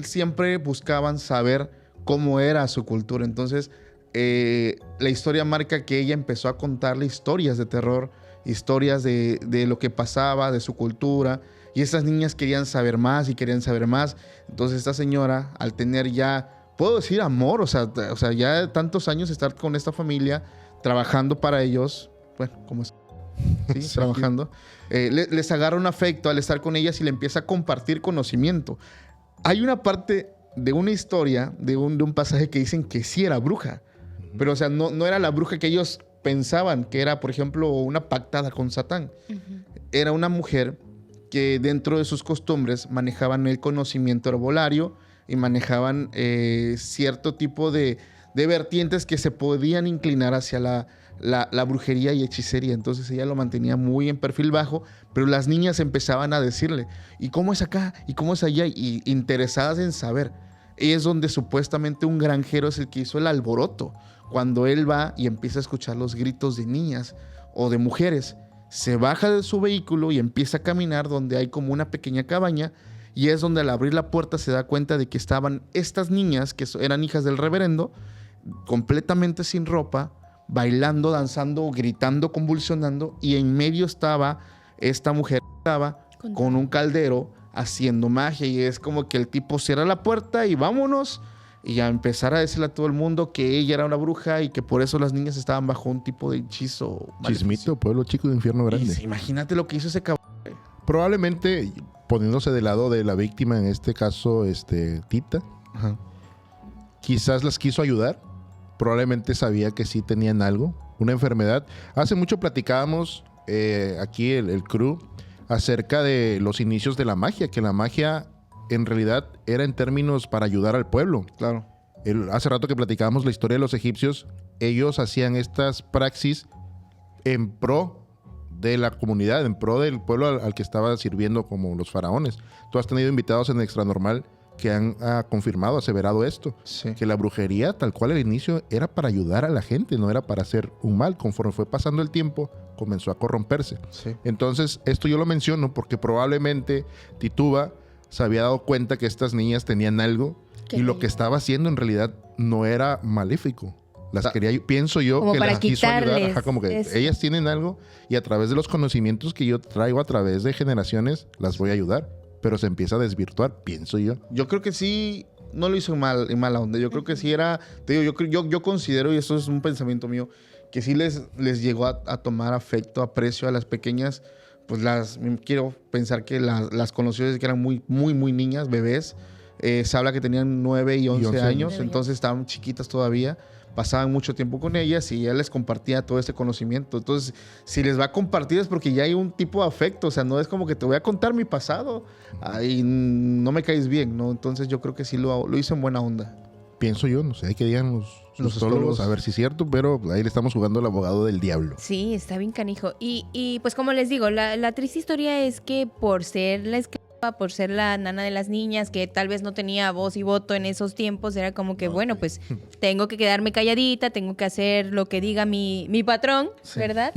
siempre buscaban saber cómo era su cultura. Entonces, la historia marca que ella empezó a contarle historias de terror, historias de lo que pasaba, de su cultura. Y estas niñas querían saber más y querían saber más. Entonces esta señora, al tener ya, puedo decir amor, o sea ya tantos años estar con esta familia, trabajando para ellos, bueno, como es, ¿sí? Sí. Trabajando, les agarra un afecto al estar con ellas y le empieza a compartir conocimiento. Hay una parte de una historia, de un pasaje que dicen que sí era bruja, pero o sea, no era la bruja que ellos pensaban, que era, por ejemplo, una pactada con Satán. Era una mujer que dentro de sus costumbres manejaban el conocimiento herbolario y manejaban cierto tipo de vertientes que se podían inclinar hacia la brujería y hechicería. Entonces ella lo mantenía muy en perfil bajo, pero las niñas empezaban a decirle, ¿y cómo es acá? ¿Y cómo es allá? Y interesadas en saber. Y es donde supuestamente un granjero es el que hizo el alboroto. Cuando él va y empieza a escuchar los gritos de niñas o de mujeres, se baja de su vehículo y empieza a caminar donde hay como una pequeña cabaña, y es donde al abrir la puerta se da cuenta de que estaban estas niñas que eran hijas del reverendo, completamente sin ropa, bailando, danzando, gritando, convulsionando, y en medio estaba esta mujer con un caldero haciendo magia, y es como que el tipo cierra la puerta y vámonos, y a empezar a decirle a todo el mundo que ella era una bruja y que por eso las niñas estaban bajo un tipo de hechizo. Chismito, pueblo chico de infierno grande. Imagínate lo que hizo ese cabrón. Probablemente poniéndose del lado de la víctima, en este caso, Tita, Ajá. quizás las quiso ayudar. Probablemente sabía que sí tenían algo, una enfermedad. Hace mucho platicábamos aquí el crew acerca de los inicios de la magia, que la magia en realidad era en términos para ayudar al pueblo. Claro. Hace rato que platicábamos la historia de los egipcios, ellos hacían estas praxis en pro de la comunidad, en pro del pueblo al que estaba sirviendo como los faraones. Tú has tenido invitados en Extra Normal que han confirmado, aseverado esto, Sí. que la brujería, tal cual al inicio, era para ayudar a la gente, no era para hacer un mal. Conforme fue pasando el tiempo, comenzó a corromperse. Sí. Entonces, esto yo lo menciono porque probablemente Tituba se había dado cuenta que estas niñas tenían algo Que y lo le- que estaba haciendo en realidad no era maléfico. Las quería, pienso yo, Como que para las quiso ayudar. quitarles Ajá, como que eso. ellas tienen algo y a través de los conocimientos que yo traigo a través de generaciones, las voy a ayudar. Pero se empieza a desvirtuar, pienso yo. Yo creo que sí, no lo hizo en mala onda. Yo creo que sí era, te digo, yo considero, y esto es un pensamiento mío, que sí les llegó a tomar afecto, aprecio a las pequeñas. Pues quiero pensar que las conoció desde que eran muy, muy, muy niñas, bebés. Se habla que tenían 9 y 11 años, 9 entonces estaban chiquitas todavía. Pasaban mucho tiempo con ellas y ella les compartía todo este conocimiento. Entonces, si les va a compartir es porque ya hay un tipo de afecto. O sea, no es como que te voy a contar mi pasado y no me caes bien, ¿no? Entonces, yo creo que sí lo hizo en buena onda. Pienso yo, no sé, hay que digan los astrólogos, a ver si es cierto, pero ahí le estamos jugando al abogado del diablo. Sí, está bien canijo. Y pues como les digo, la triste historia es que por ser la esclava, por ser la nana de las niñas, que tal vez no tenía voz y voto en esos tiempos, era como que, bueno, pues tengo que quedarme calladita, tengo que hacer lo que diga mi patrón, Sí. ¿verdad?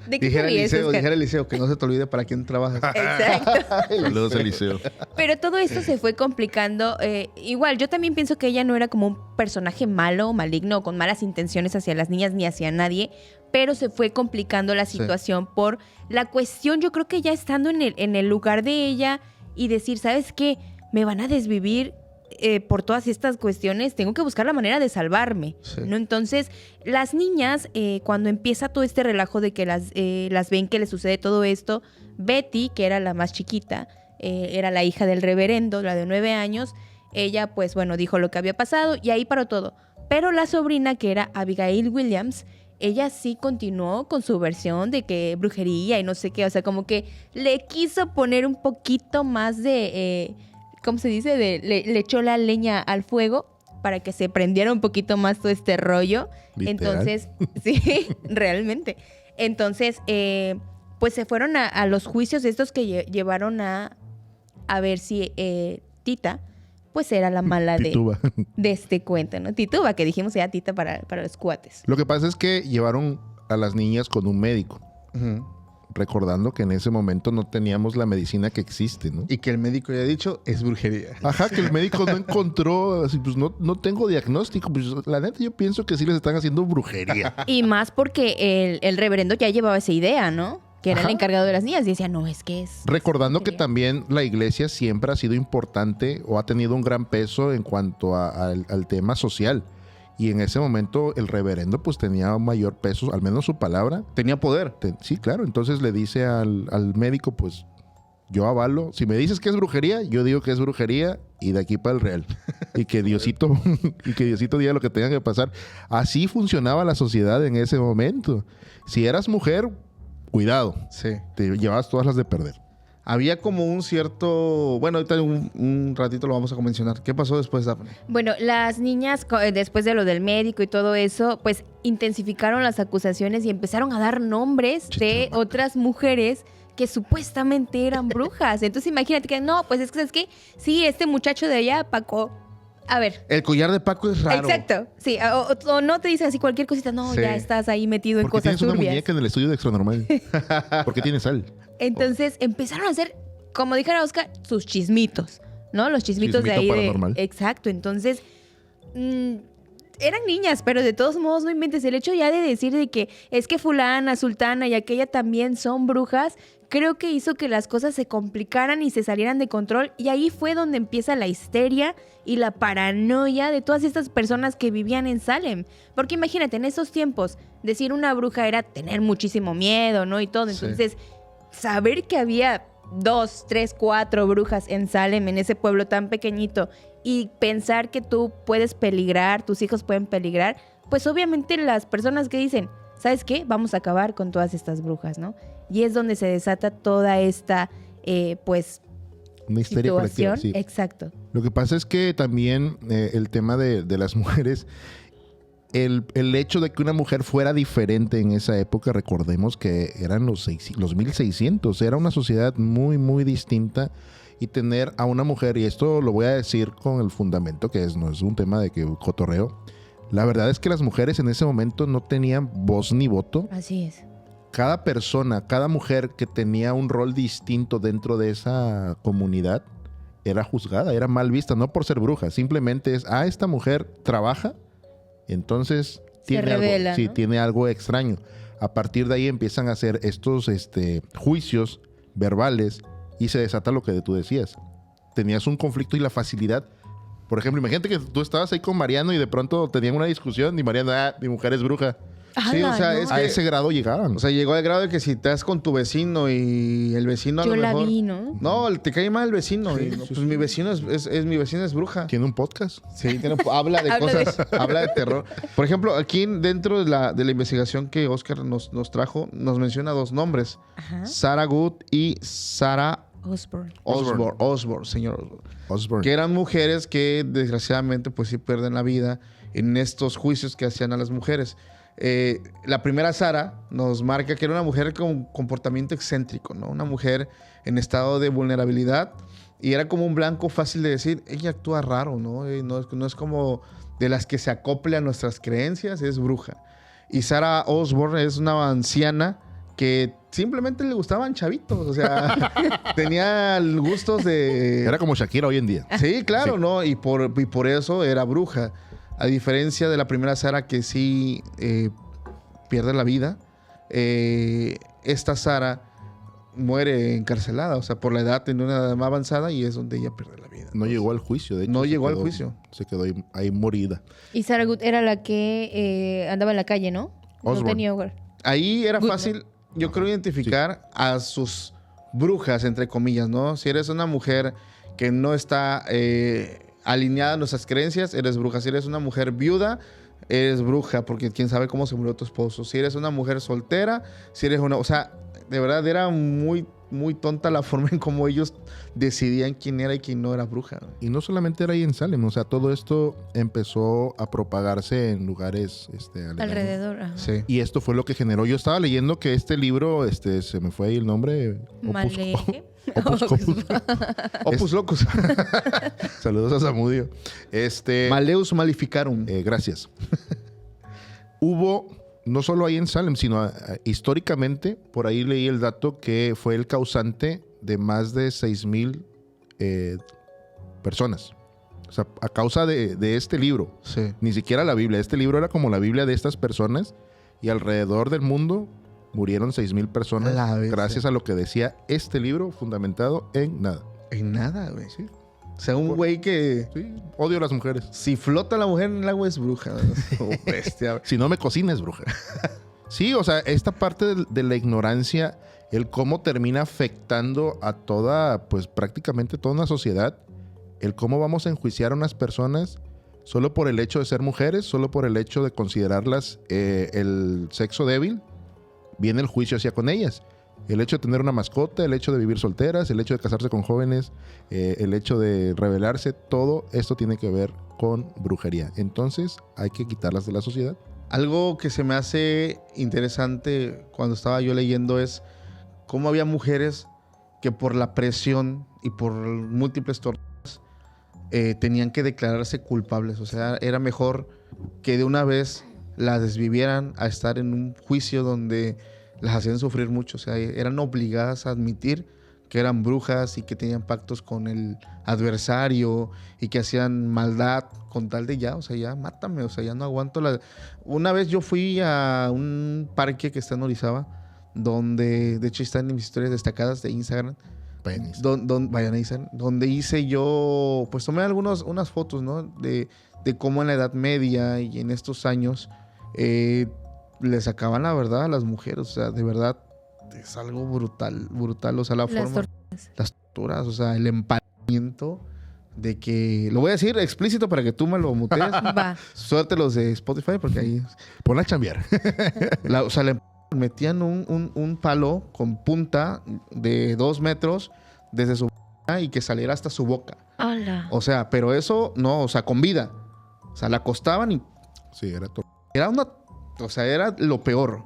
¿De qué te ríes, Oscar? Dijera Eliseo, que no se te olvide para quién trabajas. Exacto. Saludos, Eliseo. Pero todo esto se fue complicando. Igual, yo también pienso que ella no era como un personaje malo o maligno o con malas intenciones hacia las niñas ni hacia nadie, pero se fue complicando la Sí. situación por la cuestión, yo creo que ya estando en el lugar de ella y decir, ¿sabes qué? Me van a desvivir por todas estas cuestiones, tengo que buscar la manera de salvarme, Sí. ¿no? Entonces, las niñas, cuando empieza todo este relajo de que las ven que les sucede todo esto, Betty, que era la más chiquita, era la hija del reverendo, la de 9 años, ella pues bueno, dijo lo que había pasado y ahí paró todo. Pero la sobrina, que era Abigail Williams, ella sí continuó con su versión de que brujería y no sé qué, o sea, como que le quiso poner un poquito más de, ¿cómo se dice? Le echó la leña al fuego para que se prendiera un poquito más todo este rollo. Literal. Entonces, sí, realmente. Entonces, pues se fueron a los juicios estos que llevaron a ver si Tita, pues era la mala Tituba. de este cuento, ¿no? Tituba, que dijimos ya Tita para los cuates. Lo que pasa es que llevaron a las niñas con un médico, Ujú. recordando que en ese momento no teníamos la medicina que existe, ¿no? Y que el médico ya ha dicho, es brujería. Ajá, que el médico no encontró, así, pues no tengo diagnóstico. Pues la neta yo pienso que sí les están haciendo brujería. Y más porque el reverendo ya llevaba esa idea, ¿no? Que era Ajá. el encargado de las niñas. Y decía, no, es que es... Recordando que brujería. también la iglesia siempre ha sido importante o ha tenido un gran peso en cuanto al tema social. Y en ese momento el reverendo pues tenía un mayor peso, al menos su palabra. Tenía poder. Sí, claro. Entonces le dice al médico, pues yo avalo. Si me dices que es brujería, yo digo que es brujería y de aquí para el real. Y que Diosito diga lo que tenga que pasar. Así funcionaba la sociedad en ese momento. Si eras mujer, cuidado. Sí. Te llevabas todas las de perder. Había como un cierto... Bueno, ahorita un ratito lo vamos a mencionar. ¿Qué pasó después, Daphne? Bueno, las niñas, después de lo del médico y todo eso, pues intensificaron las acusaciones y empezaron a dar nombres de otras mujeres que supuestamente eran brujas. Entonces imagínate que, no, pues es que, ¿sabes qué? Sí, este muchacho de allá, Paco... A ver, El collar de Paco es raro. exacto, sí, o no te dicen así cualquier cosita, no, Sí. ya estás ahí metido en ¿Por qué cosas tienes una turbias. muñeca en el estudio de Extra Normal? ¿Por qué tienes sal? Entonces empezaron a hacer, como dijera Oscar, sus chismitos, ¿no? Los chismitos de Chismito ahí paranormal. Exacto, entonces eran niñas, pero de todos modos no inventes. El hecho ya de decir de que es que fulana, sultana y aquella también son brujas, creo que hizo que las cosas se complicaran y se salieran de control. Y ahí fue donde empieza la histeria y la paranoia de todas estas personas que vivían en Salem. Porque imagínate, en esos tiempos, decir una bruja era tener muchísimo miedo, ¿no? Y todo. Sí. Entonces, saber que había 2, 3, 4 brujas en Salem, en ese pueblo tan pequeñito, y pensar que tú puedes peligrar, tus hijos pueden peligrar, pues obviamente las personas que dicen, ¿sabes qué? Vamos a acabar con todas estas brujas, ¿no? Y es donde se desata toda esta, pues, Una histeria situación. colectiva, sí. Exacto. Lo que pasa es que también el tema de las mujeres el hecho de que una mujer fuera diferente en esa época, recordemos que eran los 1600, era una sociedad muy, muy distinta. Y tener a una mujer, y esto lo voy a decir con el fundamento que no es un tema de que cotorreo. La verdad es que las mujeres en ese momento no tenían voz ni voto. Así es. Cada persona, cada mujer que tenía un rol distinto dentro de esa comunidad era juzgada, era mal vista, no por ser bruja, simplemente es, esta mujer trabaja, entonces revela, ¿no? tiene algo extraño. A partir de ahí empiezan a hacer estos juicios verbales y se desata lo que tú decías. Tenías un conflicto y la facilidad. Por ejemplo, imagínate que tú estabas ahí con Mariano y de pronto tenían una discusión y Mariano, mi mujer es bruja. Sí, o sea, no. es A que, ese grado llegaban. o sea, llegó al grado de que si estás con tu vecino y el vecino a Yo lo la mejor... vi, ¿no? No, te cae mal el vecino. Sí, y, sí, pues sí. mi vecino mi vecina es bruja. Tiene un podcast. Sí, habla de Habla de- cosas, habla de terror. Por ejemplo, aquí dentro de la investigación que Oscar nos trajo, nos menciona dos nombres. Ajá. Sarah Good y Sarah Osborne. Osborne, señor Osborne. Osborne. Que eran mujeres que desgraciadamente pues sí pierden la vida en estos juicios que hacían a las mujeres. La primera Sarah nos marca que era una mujer con comportamiento excéntrico, ¿no? Una mujer en estado de vulnerabilidad y era como un blanco fácil de decir, ella actúa raro, ¿no? No es como de las que se acople a nuestras creencias, es bruja. Y Sarah Osborne es una anciana que simplemente le gustaban chavitos, o sea, tenía gustos de... Era como Shakira hoy en día. Sí, claro, Sí. ¿no? Y por eso era bruja. A diferencia de la primera Sara que sí pierde la vida, esta Sara muere encarcelada, o sea, por la edad, en una edad más avanzada y es donde ella pierde la vida. No llegó al juicio, de hecho. No se llegó al quedó- juicio. Se quedó ahí morida. Y Sarah Good era la que andaba en la calle, ¿no? No Osborne. tenía hogar. Ahí era Good, fácil, yo creo, identificar a sus brujas, entre comillas, ¿no? Si eres una mujer que no está alineada a nuestras creencias, eres bruja. Si eres una mujer viuda, eres bruja, porque quién sabe cómo se murió tu esposo. Si eres una mujer soltera, si eres una... O sea, de verdad era muy, muy tonta la forma en cómo ellos decidían quién era y quién no era bruja. Y no solamente era ahí en Salem, o sea, todo esto empezó a propagarse en lugares aledaños. Alrededor. Ajá. Sí. Y esto fue lo que generó. Yo estaba leyendo que este libro, se me fue ahí el nombre. Maleje. Opus Locus. Saludos a Zamudio. Maleus Maleficarum. Gracias. Hubo, no solo ahí en Salem, sino históricamente, por ahí leí el dato que fue el causante de más de 6,000 personas. O sea, a causa de este libro. Sí. Ni siquiera la Biblia. Este libro era como la Biblia de estas personas y alrededor del mundo murieron 6,000 personas La bestia. gracias a lo que decía este libro fundamentado en nada. En nada, güey. Sí, O sea, un güey que... sí. Odio a las mujeres. Si flota la mujer en el agua es bruja. Oh, bestia. Si no me cocinas, bruja. Sí, o sea, esta parte de la ignorancia, el cómo termina afectando a toda, pues prácticamente toda una sociedad, el cómo vamos a enjuiciar a unas personas solo por el hecho de ser mujeres, solo por el hecho de considerarlas el sexo débil, viene el juicio hacia con ellas. El hecho de tener una mascota, el hecho de vivir solteras, el hecho de casarse con jóvenes, el hecho de rebelarse, todo esto tiene que ver con brujería. Entonces hay que quitarlas de la sociedad. Algo que se me hace interesante cuando estaba yo leyendo es cómo había mujeres que por la presión y por múltiples torturas tenían que declararse culpables. O sea, era mejor que de una vez las desvivieran a estar en un juicio donde las hacían sufrir mucho. O sea, eran obligadas a admitir que eran brujas y que tenían pactos con el adversario y que hacían maldad con tal de ya, o sea, ya mátame, o sea, ya no aguanto la... Una vez yo fui a un parque que está en Orizaba, donde, de hecho, están en mis historias destacadas de Instagram, vayan a Instagram, donde hice yo, pues tomé unas fotos, ¿no? De cómo en la Edad Media y en estos años le sacaban la verdad a las mujeres, o sea, de verdad es algo brutal, o sea, la forma, las torturas, o sea, el empalamiento de que, lo voy a decir explícito para que tú me lo mutees. Va. Suerte los de Spotify porque ahí, Ponla a chambear. o sea, le metían un palo con punta de 2 metros desde su y que saliera hasta su boca. Hola. O sea, pero eso no, o sea, con vida. O sea, la acostaban y Sí, era Era o sea, era lo peor.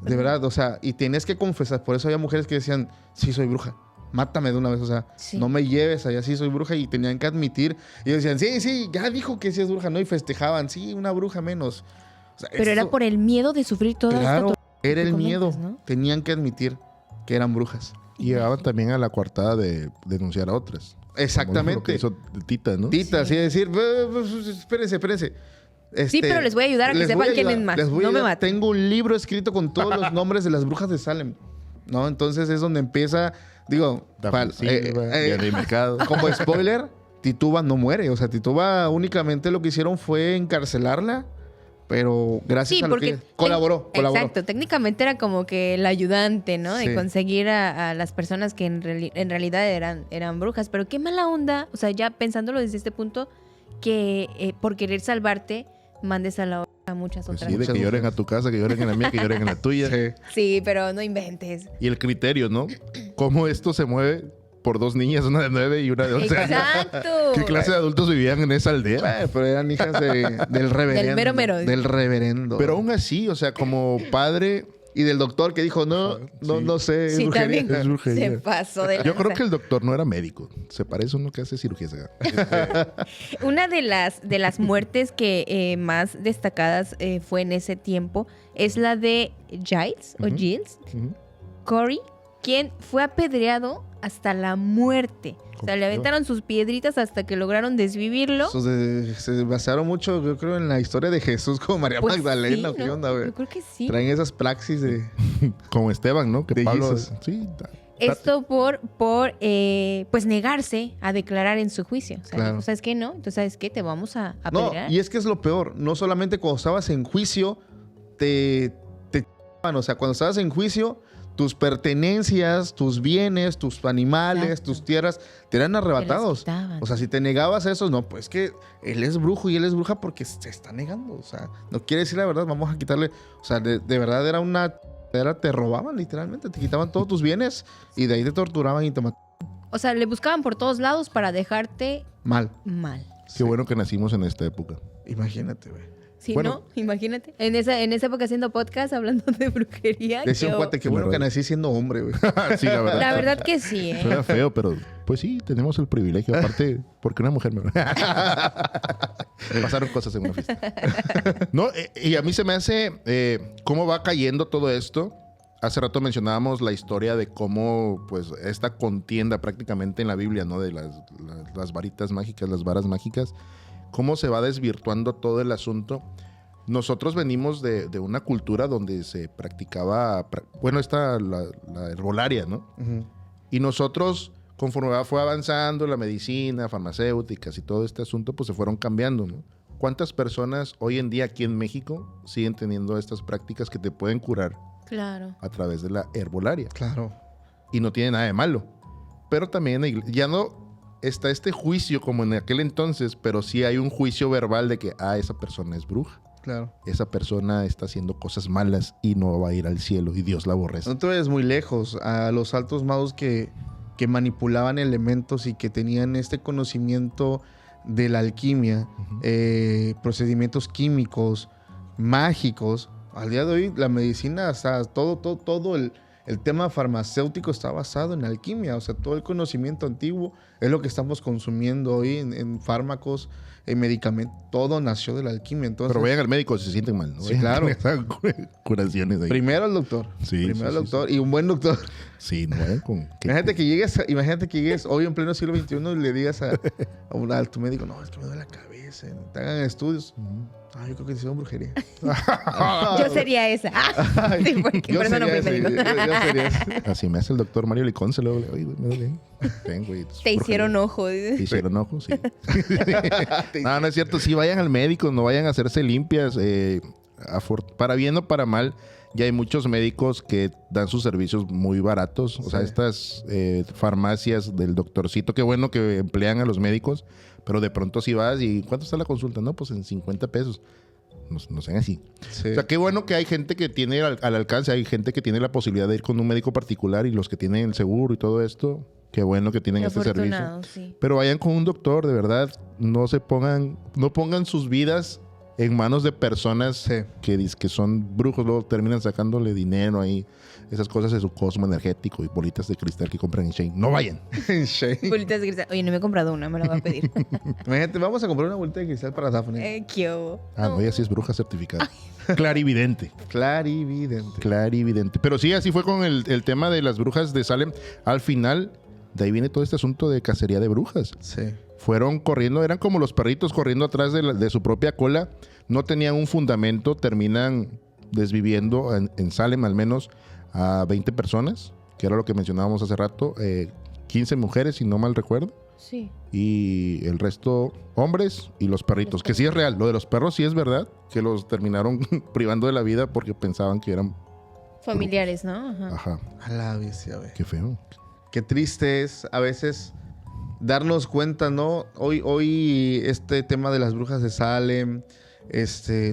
De verdad, o sea, y tenías que confesar. Por eso había mujeres que decían, sí, soy bruja. Mátame de una vez, o sea, Sí. no me lleves allá, sí soy bruja, y tenían que admitir. Y ellos decían, sí, ya dijo que sí es bruja, ¿no? Y festejaban, sí, una bruja menos. O sea, Pero era por el miedo de sufrir toda Claro, esta era que el miedo. comentas, ¿no? Tenían que admitir que eran brujas. Y llegaban también a la coartada de denunciar a otras. Como lo Exactamente. que hizo Tita, ¿no? Tita, Sí. así de decir, espérense. Sí, pero les voy a ayudar a que les sepan voy a quién es ayudar, más. les voy a No me ayudar. maten. Tengo un libro escrito con todos los nombres de las brujas de Salem. ¿No? Entonces es donde empieza, digo, Dafne Silva, Diana Mercado. como spoiler, Tituba no muere. O sea, Tituba únicamente lo que hicieron fue encarcelarla, pero gracias Sí, a lo porque que colaboró. Exacto, técnicamente era como que el ayudante, ¿no? De Sí. conseguir a las personas que en realidad eran brujas. Pero qué mala onda, o sea, ya pensándolo desde este punto, que por querer salvarte mandes a la a muchas Pues otras. sí, de Muchas que lloren a mujeres. tu casa, que lloren en la mía, que lloren en la tuya. Sí. Sí, pero no inventes. Y el criterio, ¿no? Cómo esto se mueve por dos niñas, una de 9 y una de 11 años. Exacto. ¿Qué clase de adultos vivían en esa aldea? Bueno, pero eran hijas del reverendo. Del mero. Del reverendo. Pero aún así, o sea, como padre, Y del doctor que dijo, no sé, es Sí, brujería. también Es brujería. se pasó de yo creo lanza. que el doctor no era médico. Se parece a uno que hace cirugías. Una de las muertes que más destacadas fue en ese tiempo es la de Giles o Ujú. Giles Ujú. Corey, quien fue apedreado hasta la muerte. O sea, le aventaron sus piedritas hasta que lograron desvivirlo. Se basaron mucho, yo creo, en la historia de Jesús con María Pues Magdalena. sí, ¿Qué ¿no? onda, güey? Yo creo que sí. Traen esas praxis de... Como Esteban, ¿no? Que De Pablo... Jesus. Sí. Esto por pues negarse a declarar en su juicio. O sea, Claro. dijo, ¿sabes qué? No, entonces, ¿sabes qué? Te vamos a No, apedrear. y es que es lo peor. No solamente cuando estabas en juicio, te o sea, cuando estabas en juicio, tus pertenencias, tus bienes, tus animales, Exacto. tus tierras, te eran Te las arrebatados. quitaban. O sea, si te negabas a eso, no, pues que él es brujo y él es bruja porque se está negando. O sea, no quiere decir la verdad, vamos a quitarle. O sea, de verdad te robaban literalmente, te quitaban todos tus bienes y de ahí te torturaban y te mataban O sea, le buscaban por todos lados para dejarte mal. mal. Qué bueno que nacimos en esta época. Imagínate, güey. Si Bueno. no, imagínate. En esa época haciendo podcast hablando de brujería. Decía un yo- cuate, qué bueno que nací siendo hombre, güey. Sí, la verdad. La verdad que sí, ¿eh? Suena feo, pero pues sí, tenemos el privilegio. Aparte, porque una mujer me... Pasaron cosas en una fiesta. No, y a mí se me hace cómo va cayendo todo esto. Hace rato mencionábamos la historia de cómo, pues, esta contienda prácticamente en la Biblia, ¿no? De las varitas mágicas, las varas mágicas. Cómo se va desvirtuando todo el asunto. Nosotros venimos de una cultura donde se practicaba, bueno, la herbolaria, ¿no? Ujú. Y nosotros, conforme fue avanzando la medicina, farmacéuticas y todo este asunto, pues se fueron cambiando, ¿no? ¿Cuántas personas hoy en día aquí en México siguen teniendo estas prácticas que te pueden curar Claro. a través de la herbolaria? Claro. Y no tiene nada de malo. Pero también ya no está este juicio como en aquel entonces, pero sí hay un juicio verbal de que, esa persona es bruja. Claro. Esa persona está haciendo cosas malas y no va a ir al cielo y Dios la aborrece. No te vayas muy lejos a los altos magos que manipulaban elementos y que tenían este conocimiento de la alquimia, Ujú. procedimientos químicos, mágicos. Al día de hoy la medicina, o sea, todo el tema farmacéutico está basado en alquimia. O sea, todo el conocimiento antiguo es lo que estamos consumiendo hoy en fármacos, en medicamentos. Todo nació de la alquimia. Entonces, Pero vayan al médico si se sienten mal, ¿no? Sí, claro. Curaciones ahí. primero el doctor. Sí, Primero el sí, doctor. Y un buen doctor. Sí, no vayan con... Imagínate que llegues hoy en pleno siglo XXI y le digas a tu médico, no, es que me duele la cabeza. Te hagan estudios. Ujú. Yo creo que te hicieron brujería. Yo sería esa. Sí, porque Yo por eso no fui sería ese, médico. yo sería ese. Así me hace el doctor Mario Licón, se lo digo, oye, güey, me duele. Ven, güey. es Te hicieron brujería. ojo. ¿Te hicieron ojo? Sí. No es cierto. Sí, vayan al médico, no vayan a hacerse limpias. Para bien o para mal, ya hay muchos médicos que dan sus servicios muy baratos. O sea, Sí. estas farmacias del doctorcito, qué bueno que emplean a los médicos, pero de pronto si vas y ¿cuánto está la consulta? No, pues en 50 pesos. No sean así. Sí. O sea, qué bueno que hay gente que tiene al alcance, hay gente que tiene la posibilidad de ir con un médico particular y los que tienen el seguro y todo esto, qué bueno que tienen Qué este servicio. afortunado, sí. Pero vayan con un doctor, de verdad, no pongan sus vidas en manos de personas Sí. que son brujos, luego terminan sacándole dinero ahí, esas cosas de su cosmo energético y bolitas de cristal que compran en Shane. No vayan. Shane. Bolitas de cristal. Oye, no me he comprado una, me la voy a pedir. Imagínate, vamos a comprar una bolita de cristal para Daphne. ¿Qué hubo? No, ella sí es bruja certificada. Clarividente. Clarividente. Clarividente. Pero sí, así fue con el tema de las brujas de Salem. Al final, de ahí viene todo este asunto de cacería de brujas. Sí. Fueron corriendo, eran como los perritos corriendo atrás de su propia cola. No tenían un fundamento, terminan desviviendo en Salem al menos a 20 personas, que era lo que mencionábamos hace rato, 15 mujeres, si no mal recuerdo, Sí. y el resto hombres y los perritos, que sí es real. Lo de los perros sí es verdad, que los terminaron privando de la vida porque pensaban que eran... Familiares, ¿no? Ajá. Ajá, A la bestia, güey. qué feo. Qué triste es a veces darnos cuenta, ¿no? Hoy este tema de las brujas de Salem,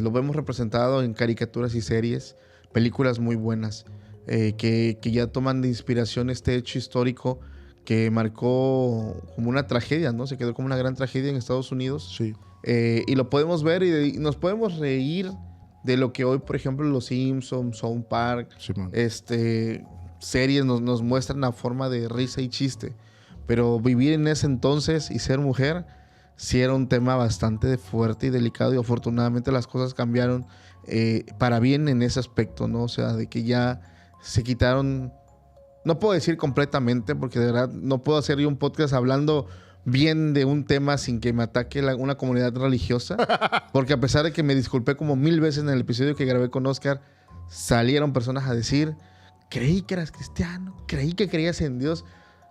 lo vemos representado en caricaturas y series, películas muy buenas, que ya toman de inspiración este hecho histórico que marcó como una tragedia, ¿no? Se quedó como una gran tragedia en Estados Unidos. Sí. Y lo podemos ver y nos podemos reír de lo que hoy, por ejemplo, Los Simpsons, South Park, Sí, man. series nos muestran a forma de risa y chiste. Pero vivir en ese entonces y ser mujer sí era un tema bastante fuerte y delicado, y afortunadamente las cosas cambiaron para bien en ese aspecto, ¿no? O sea, de que ya se quitaron, no puedo decir completamente, porque de verdad no puedo hacer yo un podcast hablando bien de un tema sin que me ataque una comunidad religiosa, porque a pesar de que me disculpé como 1000 veces en el episodio que grabé con Oscar, salieron personas a decir: creí que eras cristiano, creí que creías en Dios.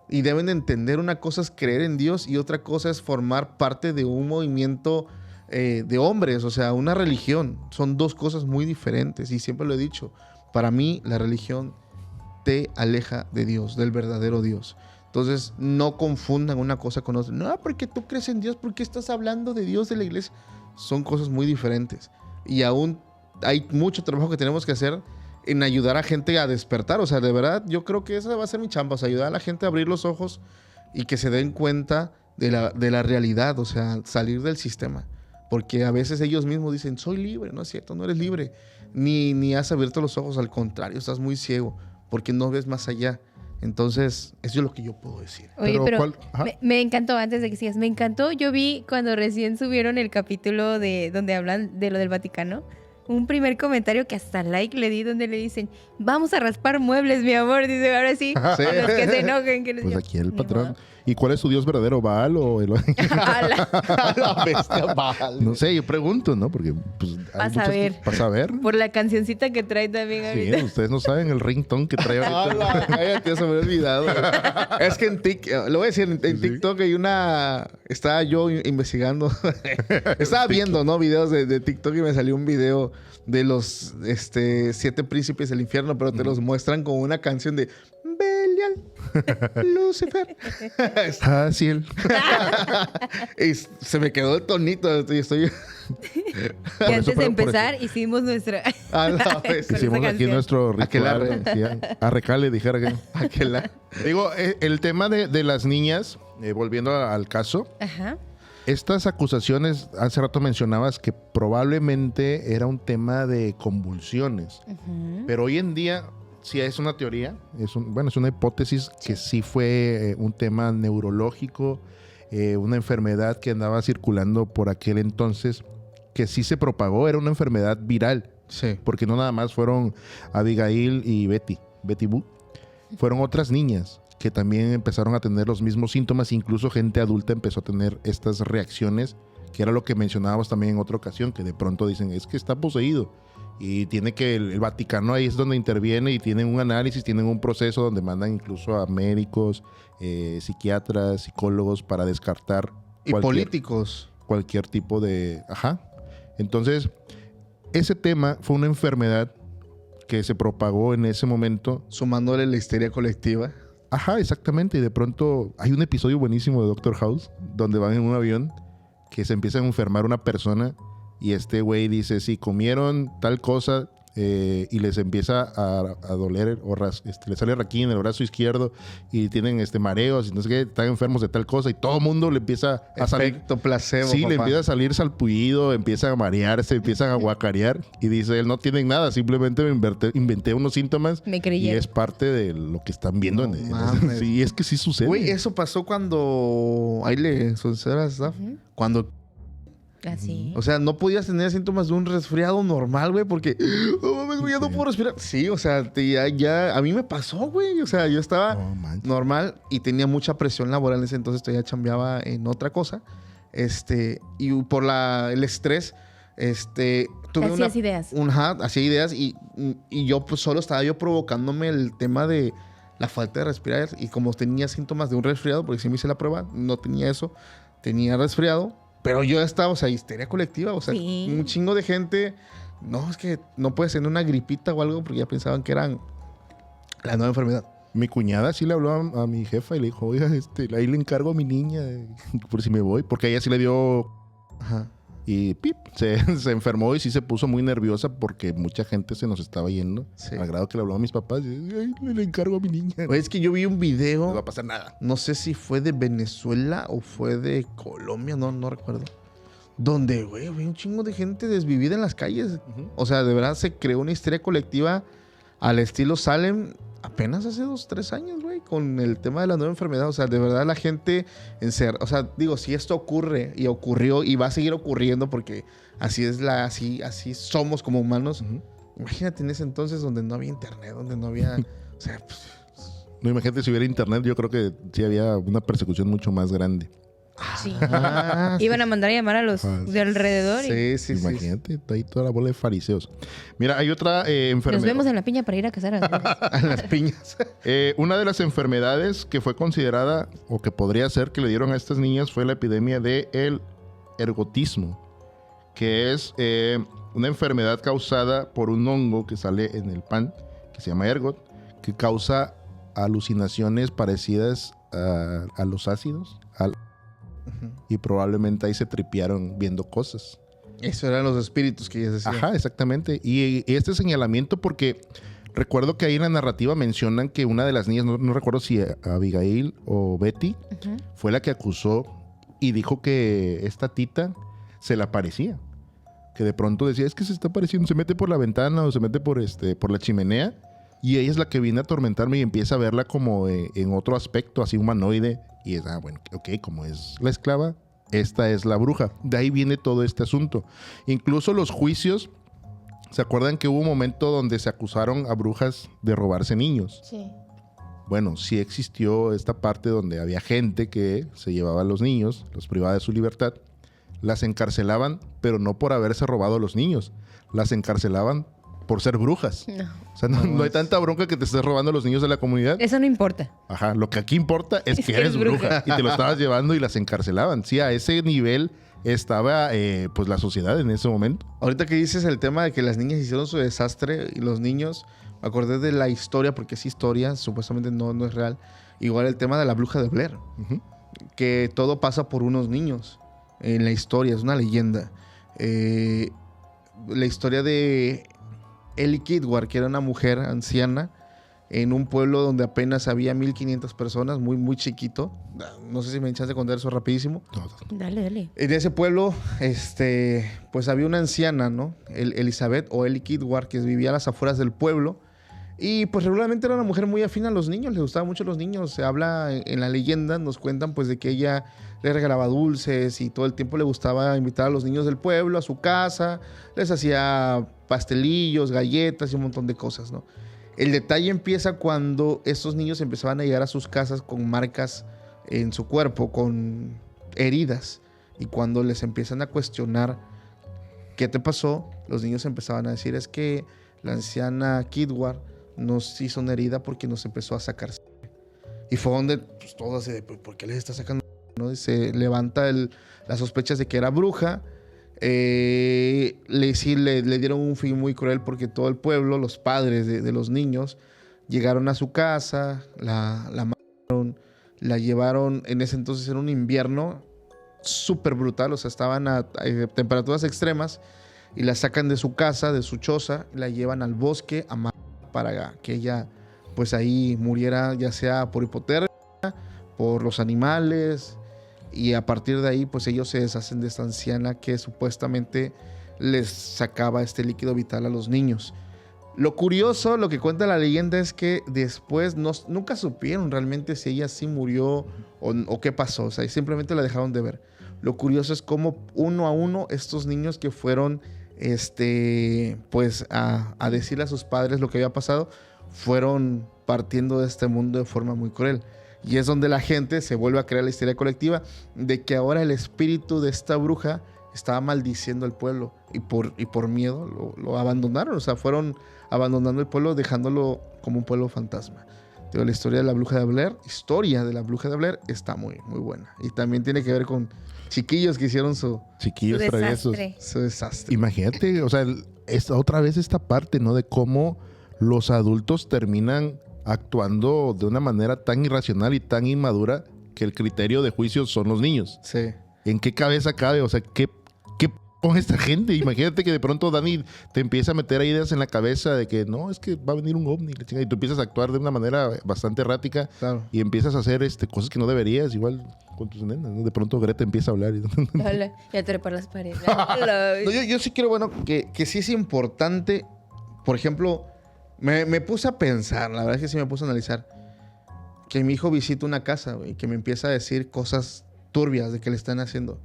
Y deben de entender, una cosa es creer en Dios y otra cosa es formar parte de un movimiento de hombres, o sea, una religión. Son dos cosas muy diferentes, y siempre lo he dicho. Para mí, la religión te aleja de Dios, del verdadero Dios. Entonces, no confundan una cosa con otra. No, porque tú crees en Dios, ¿por qué estás hablando de Dios, de la iglesia? Son cosas muy diferentes. Y aún hay mucho trabajo que tenemos que hacer en ayudar a gente a despertar. O sea, de verdad, yo creo que esa va a ser mi chamba. O sea, ayudar a la gente a abrir los ojos y que se den cuenta de la realidad. O sea, salir del sistema. Porque a veces ellos mismos dicen: soy libre. No es cierto, no eres libre. Ni has abierto los ojos. Al contrario, estás muy ciego porque no ves más allá. Entonces, eso es lo que yo puedo decir. Oye, Pero, pero ¿cuál? Ajá. me encantó, antes de que sigas, me encantó. Yo vi cuando recién subieron el capítulo de donde hablan de lo del Vaticano, un primer comentario que hasta like le di, donde le dicen: vamos a raspar muebles, mi amor. Dice, ahora sí, Sí. a los que se enojen. Que les Pues digo, aquí el "Ni patrón. modo". ¿Y cuál es su Dios verdadero? ¿Baal o el... Ala. A la bestia, vale. No sé, yo pregunto, ¿no? Porque pues, Vas a ver. Vas a ver. Por la cancioncita que trae también Sí, ahorita. ustedes no saben el ringtone que trae ahorita. Ala, cállate, se me había olvidado. Es que en TikTok, lo voy a decir, en Sí. TikTok hay una... Estaba yo investigando. Estaba viendo, ¿no? Videos de TikTok, y me salió un video de los 7 príncipes del infierno, pero te los muestran con una canción de Belial, Lucifer. Fácil. Y se me quedó el tonito. Y estoy... Y Por antes eso, de por empezar, hicimos nuestra. A la Con vez. esa Hicimos aquí canción. nuestro Aquelarre. ritual. Sí, arrecale, dijera que. Aquela. Digo, el tema de las niñas, volviendo al caso, Ajá. estas acusaciones, hace rato mencionabas que probablemente era un tema de convulsiones, Ujú. pero hoy en día sí es una teoría, es una hipótesis que sí fue un tema neurológico, una enfermedad que andaba circulando por aquel entonces, que sí se propagó, era una enfermedad viral, Sí. porque no nada más fueron Abigail y Betty Boo, fueron otras niñas que también empezaron a tener los mismos síntomas, incluso gente adulta empezó a tener estas reacciones, que era lo que mencionábamos también en otra ocasión, que de pronto dicen, es que está poseído, y tiene que el Vaticano ahí es donde interviene y tienen un análisis, tienen un proceso donde mandan incluso a médicos, psiquiatras, psicólogos para descartar Y políticos. cualquier tipo de... Ajá. Entonces, ese tema fue una enfermedad que se propagó en ese momento. Sumándole la histeria colectiva. Ajá, exactamente. Y de pronto hay un episodio buenísimo de Doctor House donde van en un avión que se empieza a enfermar una persona y este güey dice, si comieron tal cosa, y les empieza a doler, o les sale raquín en el brazo izquierdo y tienen mareos y no sé qué, están enfermos de tal cosa y todo el mundo le empieza a salir. Efecto placebo, Sí, papá. le empieza a salir salpullido, empiezan a marearse, empiezan a guacarear y dice él, no tienen nada, simplemente inventé unos síntomas Me y creyeron. es parte de lo que están viendo. No mames. Sí, es que sí sucede. Güey, eso pasó cuando... Ahí le sucedió, ¿sabes? Cuando... Así. O sea, no podías tener síntomas de un resfriado normal, güey, porque... No mames, güey, ya no puedo respirar. Sí, o sea, ya... A mí me pasó, güey. O sea, yo estaba No manches. normal y tenía mucha presión laboral en ese entonces. Todavía chambeaba en otra cosa. Y por el estrés, tuve Hacías ideas. hacía ideas y yo pues solo estaba yo provocándome el tema de la falta de respirar. Y como tenía síntomas de un resfriado, porque sí me hice la prueba, no tenía eso, tenía resfriado. Pero yo estaba, o sea, histeria colectiva, o sea, Sí. un chingo de gente. No, es que no puede ser una gripita o algo porque ya pensaban que eran la nueva enfermedad. Mi cuñada sí le habló a mi jefa y le dijo, oiga, ahí le encargo a mi niña por si me voy, porque a ella sí le dio Ajá. y pip, se enfermó y sí se puso muy nerviosa porque mucha gente se nos estaba yendo. Sí. Al grado que le habló a mis papás y ay, le encargo a mi niña. Oye, es que yo vi un No video, va a pasar nada. no sé si fue de Venezuela o fue de Colombia, no recuerdo. Donde, güey, vi un chingo de gente desvivida en las calles. O sea, de verdad se creó una histeria colectiva al estilo Salem apenas hace 2-3 años, güey, con el tema de la nueva enfermedad. O sea, de verdad la gente o sea, digo, si esto ocurre y ocurrió y va a seguir ocurriendo porque así es así somos como humanos. Ujú. Imagínate en ese entonces donde no había internet, donde no había, o sea, pues, No, imagínate si hubiera internet, yo creo que sí había una persecución mucho más grande. Sí. ah, Iban a mandar a llamar a los de alrededor y sí. Imagínate, está ahí toda la bola de fariseos. Mira, hay otra nos enfermedad. vemos en la piña para ir a cazar a las A las piñas. Una de las enfermedades que fue considerada o que podría ser que le dieron a estas niñas fue la epidemia del ergotismo, que es una enfermedad causada por un hongo que sale en el pan, que se llama ergot, que causa alucinaciones parecidas a los ácidos y probablemente ahí se tripearon viendo cosas. Eso eran los espíritus que ellas decían. Ajá, exactamente. Y este señalamiento porque recuerdo que ahí en la narrativa mencionan que una de las niñas, no recuerdo si Abigail o Betty, fue la que acusó y dijo que esta tita se le aparecía. Que de pronto decía, es que se está apareciendo, se mete por la ventana o se mete por la chimenea. Y ella es la que viene a atormentarme y empieza a verla como en otro aspecto, así humanoide. Y es, bueno, ok, como es la esclava, esta es la bruja. De ahí viene todo este asunto. Incluso los juicios, ¿se acuerdan que hubo un momento donde se acusaron a brujas de robarse niños? Sí. Bueno, sí existió esta parte donde había gente que se llevaba a los niños, los privaba de su libertad, las encarcelaban, pero no por haberse robado a los niños, las encarcelaban por ser brujas. No. O sea, no hay tanta bronca que te estés robando a los niños de la comunidad. Eso no importa. Ajá, lo que aquí importa es que eres eres bruja y te lo estabas llevando y las encarcelaban. Sí, a ese nivel estaba pues la sociedad en ese momento. Ahorita que dices el tema de que las niñas hicieron su desastre y los niños, me acordé de la historia, porque es historia, supuestamente no es real. Igual el tema de la bruja de Blair, que todo pasa por unos niños en la historia, es una leyenda. La historia de Ellie Kidward, que era una mujer anciana en un pueblo donde apenas había 1500 personas, muy, muy chiquito. No sé si me echas de contar eso rapidísimo. Dale. En ese pueblo, pues había una anciana, ¿no? Elizabeth o Ellie Kidward, que vivía a las afueras del pueblo. Y pues regularmente era una mujer muy afín a los niños, le gustaban mucho los niños. Se habla en la leyenda, nos cuentan pues de que ella le regalaba dulces y todo el tiempo le gustaba invitar a los niños del pueblo a su casa. Les hacía pastelillos, galletas y un montón de cosas, ¿no? El detalle empieza cuando estos niños empezaban a llegar a sus casas con marcas en su cuerpo, con heridas. Y cuando les empiezan a cuestionar qué te pasó, los niños empezaban a decir, es que la anciana Kidward nos hizo una herida porque nos empezó a sacar sangre. Y fue donde pues, todos así de, ¿por qué les está sacando? ¿No? Y se levanta las sospechas de que era bruja. Le dieron un fin muy cruel porque todo el pueblo, los padres de los niños, llegaron a su casa, la mataron, la llevaron, en ese entonces era un invierno súper brutal, o sea, estaban a temperaturas extremas, y la sacan de su casa, de su choza, y la llevan al bosque para que ella pues ahí muriera, ya sea por hipotermia, por los animales, y a partir de ahí pues ellos se deshacen de esta anciana que supuestamente les sacaba este líquido vital a los niños. Lo curioso, lo que cuenta la leyenda es que después nunca supieron realmente si ella sí murió o qué pasó. O sea, simplemente la dejaron de ver. Lo curioso es cómo uno a uno estos niños que fueron pues a decirle a sus padres lo que había pasado, fueron partiendo de este mundo de forma muy cruel. Y es donde la gente se vuelve a crear la histeria colectiva de que ahora el espíritu de esta bruja estaba maldiciendo al pueblo y por miedo lo abandonaron. O sea, fueron abandonando el pueblo, dejándolo como un pueblo fantasma. Pero la historia de la bruja de Blair está muy, muy buena. Y también tiene que ver con chiquillos que hicieron su traviesos. Su desastre. Imagínate, o sea, otra vez esta parte, ¿no? De cómo los adultos terminan actuando de una manera tan irracional y tan inmadura que el criterio de juicio son los niños. Sí. ¿En qué cabeza cabe? O sea, ¿qué con esta gente? Imagínate que de pronto Dani te empieza a meter ideas en la cabeza de que no, es que va a venir un ovni, y tú empiezas a actuar de una manera bastante errática. Claro. Y empiezas a hacer cosas que no deberías, igual con tus nenas, ¿no? De pronto Greta empieza a hablar. Hola, ya trepar las paredes. No, yo sí quiero, que sí es importante. Por ejemplo, me puse a pensar, la verdad es que sí me puse a analizar, que mi hijo visita una casa, y que me empieza a decir cosas turbias de que le están haciendo.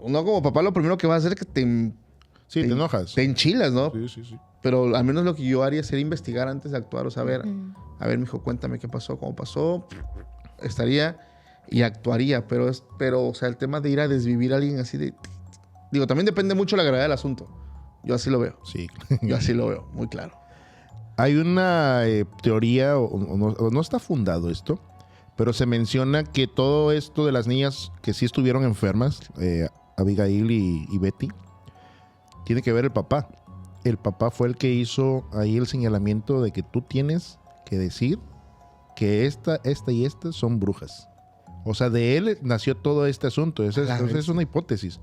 Uno como papá lo primero que va a hacer es que te enojas. Te enchilas, ¿no? Sí. Pero al menos lo que yo haría sería investigar antes de actuar. O sea, a ver, mijo, cuéntame qué pasó, cómo pasó. Estaría y actuaría. Pero, o sea, el tema de ir a desvivir a alguien así de... Digo, también depende mucho de la gravedad del asunto. Yo así lo veo. Sí. Yo así lo veo, muy claro. Hay una teoría, o no está fundado esto, pero se menciona que todo esto de las niñas que sí estuvieron enfermas, Abigail y Betty, tiene que ver el papá. El papá fue el que hizo ahí el señalamiento de que tú tienes que decir que esta y esta son brujas. O sea, de él nació todo este asunto. Esa es una hipótesis,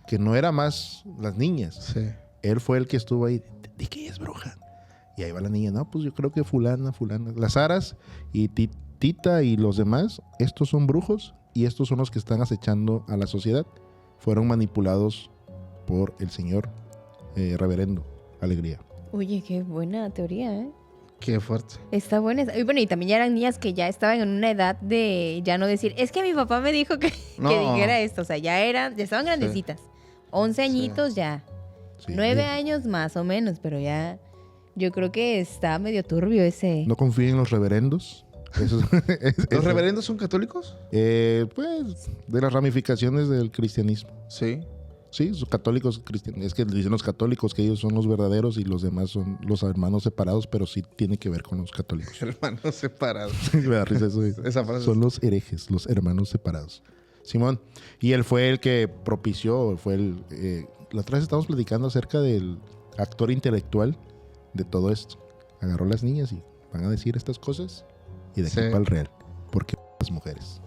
que no era más las niñas. Sí. Él fue el que estuvo ahí, de que ella es bruja. Y ahí va la niña, no, pues yo creo que fulana. Las aras y Tita y los demás, estos son brujos y estos son los que están acechando a la sociedad. Fueron manipulados por el señor reverendo Alegría. Oye, qué buena teoría, ¿eh? Qué fuerte. Está buena. Y bueno, y también ya eran niñas que ya estaban en una edad de ya no decir, es que mi papá me dijo que dijera esto. O sea, ya estaban grandecitas. 11 añitos ya. Sí. 9 años más o menos, pero ya yo creo que está medio turbio ese. No confíen en los reverendos. ¿Los reverendos son católicos? Pues de las ramificaciones del cristianismo. Sí. Sí, son católicos cristianos. Es que dicen los católicos que ellos son los verdaderos y los demás son los hermanos separados, pero sí tiene que ver con los católicos. Hermanos separados. Me da risa eso. Esa frase. Son los herejes, los hermanos separados. Simón. Y él fue el que propició, la otra vez estábamos platicando acerca del actor intelectual de todo esto. Agarró a las niñas y van a decir estas cosas y de aquí para el real. ¿Por qué las mujeres?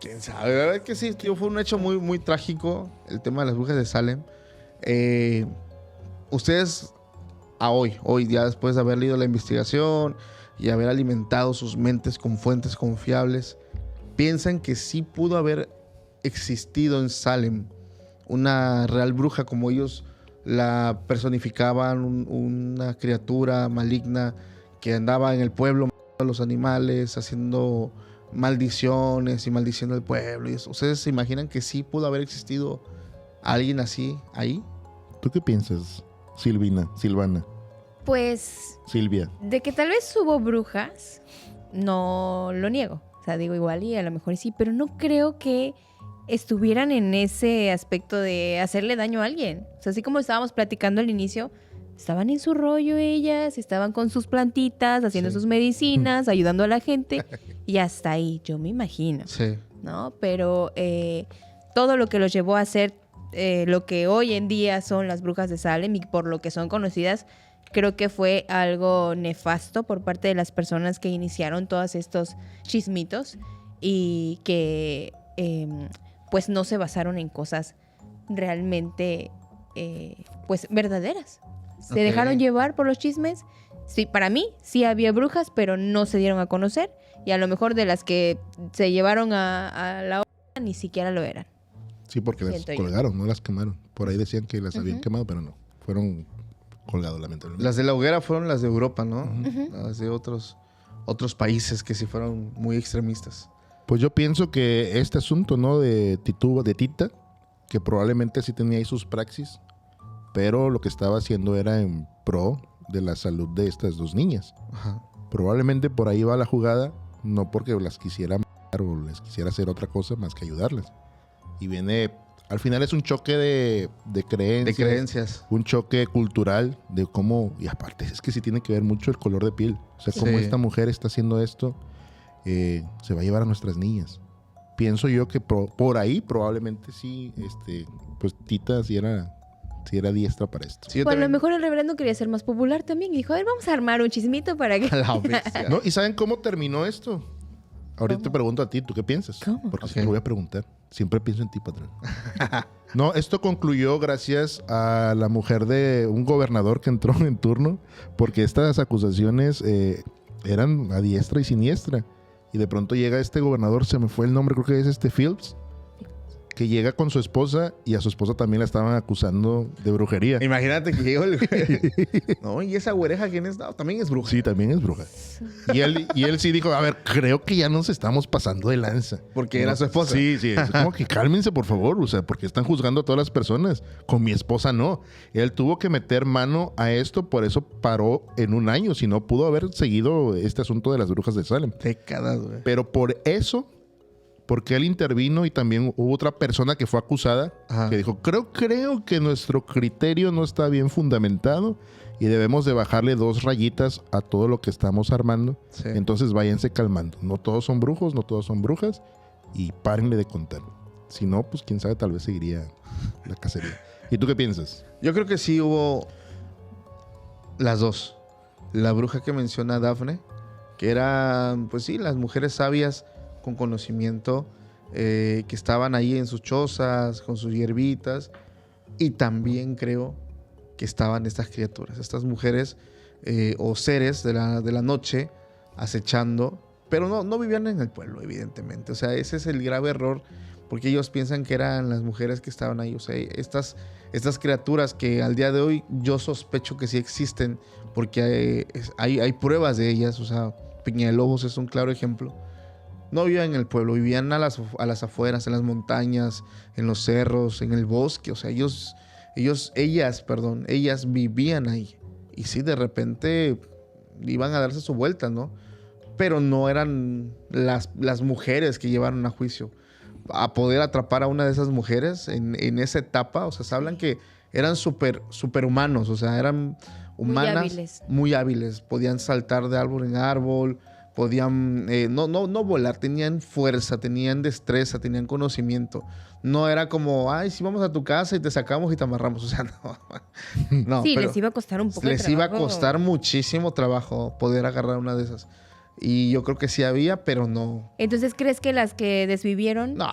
¿Quién sabe? La verdad es que sí, tío, fue un hecho muy, muy trágico el tema de las brujas de Salem. Ustedes, hoy, ya después de haber leído la investigación y haber alimentado sus mentes con fuentes confiables, piensan que sí pudo haber existido en Salem una real bruja como ellos la personificaban, una criatura maligna que andaba en el pueblo matando a los animales, haciendo maldiciones y maldiciendo al pueblo. Y eso. ¿Ustedes se imaginan que sí pudo haber existido alguien así ahí? ¿Tú qué piensas, Silvana? Pues... Silvia. De que tal vez hubo brujas, no lo niego. O sea, digo igual y a lo mejor sí, pero no creo que estuvieran en ese aspecto de hacerle daño a alguien. O sea, así como estábamos platicando al inicio, estaban en su rollo ellas, estaban con sus plantitas, haciendo sus medicinas, ayudando a la gente, y hasta ahí, yo me imagino. Sí. ¿No? Pero todo lo que los llevó a hacer lo que hoy en día son las brujas de Salem y por lo que son conocidas, creo que fue algo nefasto por parte de las personas que iniciaron todos estos chismitos y que pues no se basaron en cosas realmente pues verdaderas. Se Ok. dejaron llevar por los chismes. Sí, para mí sí había brujas, pero no se dieron a conocer. Y a lo mejor de las que se llevaron a la hora ni siquiera lo eran. Sí, porque las Siento yo. colgaron, no las quemaron. Por ahí decían que las habían Ujú. quemado, pero no. Fueron colgados, lamentablemente. Las de la hoguera fueron las de Europa, ¿no? Ujú. Las de otros países que sí fueron muy extremistas. Pues yo pienso que este asunto, ¿no? De Tita, que probablemente sí tenía ahí sus praxis, pero lo que estaba haciendo era en pro de la salud de estas dos niñas. Ajá. Probablemente por ahí va la jugada, no porque las quisiera matar o les quisiera hacer otra cosa más que ayudarlas. Y viene, al final es un choque de creencias. De creencias. Un choque cultural de cómo, y aparte es que sí tiene que ver mucho el color de piel. O sea, Sí. cómo esta mujer está haciendo esto, se va a llevar a nuestras niñas. Pienso yo que por ahí probablemente sí, pues Tita sí era diestra para esto. Sí, yo O a lo también- mejor el reverendo quería ser más popular también. Y dijo, a ver, vamos a armar un chismito para que... A la bestia. ¿No? ¿Y saben cómo terminó esto? Ahorita te pregunto a ti, ¿tú qué piensas? ¿Cómo? Porque sí Ok. te lo voy a preguntar. Siempre pienso en ti, patrón. No, esto concluyó gracias a la mujer de un gobernador que entró en turno, porque estas acusaciones eran a diestra y siniestra. Y de pronto llega este gobernador, se me fue el nombre, creo que es Fields, que llega con su esposa y a su esposa también la estaban acusando de brujería. Imagínate que llegó el... No, y esa güereja, ¿quién es? No, también es bruja. Sí, también es bruja. Y él sí dijo, a ver, creo que ya nos estamos pasando de lanza. Porque era su esposa. Sí, sí. Es como que cálmense, por favor. O sea, porque están juzgando a todas las personas. Con mi esposa no. Él tuvo que meter mano a esto, por eso paró en un año. Si no, pudo haber seguido este asunto de las brujas de Salem. Décadas, güey. Pero por eso, porque él intervino y también hubo otra persona que fue acusada, Ajá. que dijo, creo que nuestro criterio no está bien fundamentado y debemos de bajarle 2 rayitas a todo lo que estamos armando. Sí. Entonces váyanse calmando. No todos son brujos, no todos son brujas y párenle de contar. Si no, pues quién sabe, tal vez seguiría la cacería. ¿Y tú qué piensas? Yo creo que sí hubo las dos. La bruja que menciona Dafne, que eran, pues sí, las mujeres sabias con conocimiento, que estaban ahí en sus chozas, con sus hierbitas. Y también creo que estaban estas criaturas, estas mujeres o seres de la noche acechando, pero no vivían en el pueblo, evidentemente. O sea, ese es el grave error, porque ellos piensan que eran las mujeres que estaban ahí. O sea, estas criaturas que al día de hoy yo sospecho que sí existen, porque hay pruebas de ellas. O sea, Peñalobos es un claro ejemplo. No vivían en el pueblo, vivían a las afueras, en las montañas, en los cerros, en el bosque. O sea, ellas vivían ahí. Y sí, de repente iban a darse su vuelta, ¿no? Pero no eran las mujeres que llevaron a juicio. A poder atrapar a una de esas mujeres en esa etapa, o sea, se hablan que eran superhumanos, o sea, eran humanas muy hábiles. Podían saltar de árbol en árbol, podían no volar, tenían fuerza, tenían destreza, tenían conocimiento. No era como, ay, sí, vamos a tu casa y te sacamos y te amarramos. O sea, no. Sí, pero les iba a costar un poco de les iba a trabajo. costar muchísimo trabajo poder agarrar una de esas. Y yo creo que sí había, pero no. Entonces, ¿crees que las que desvivieron? No.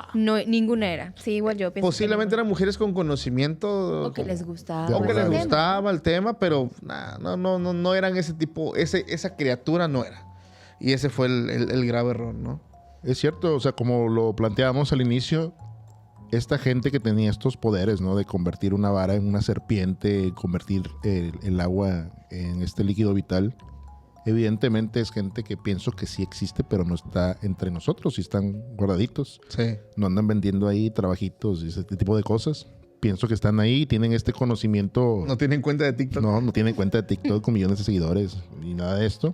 Ninguna era. Sí, igual yo pienso. Posiblemente que eran mujeres con conocimiento. O que les gustaba. De O que les abogado. gustaba el tema, pero no eran ese tipo, esa criatura no era. Y ese fue el grave error, ¿no? Es cierto, o sea, como lo planteábamos al inicio, esta gente que tenía estos poderes, ¿no? De convertir una vara en una serpiente, convertir el agua en este líquido vital, evidentemente es gente que pienso que sí existe, pero no está entre nosotros y están guardaditos. Sí. No andan vendiendo ahí trabajitos y ese tipo de cosas. Pienso que están ahí, tienen este conocimiento. No tienen cuenta de TikTok. No tienen cuenta de TikTok con millones de seguidores ni nada de esto.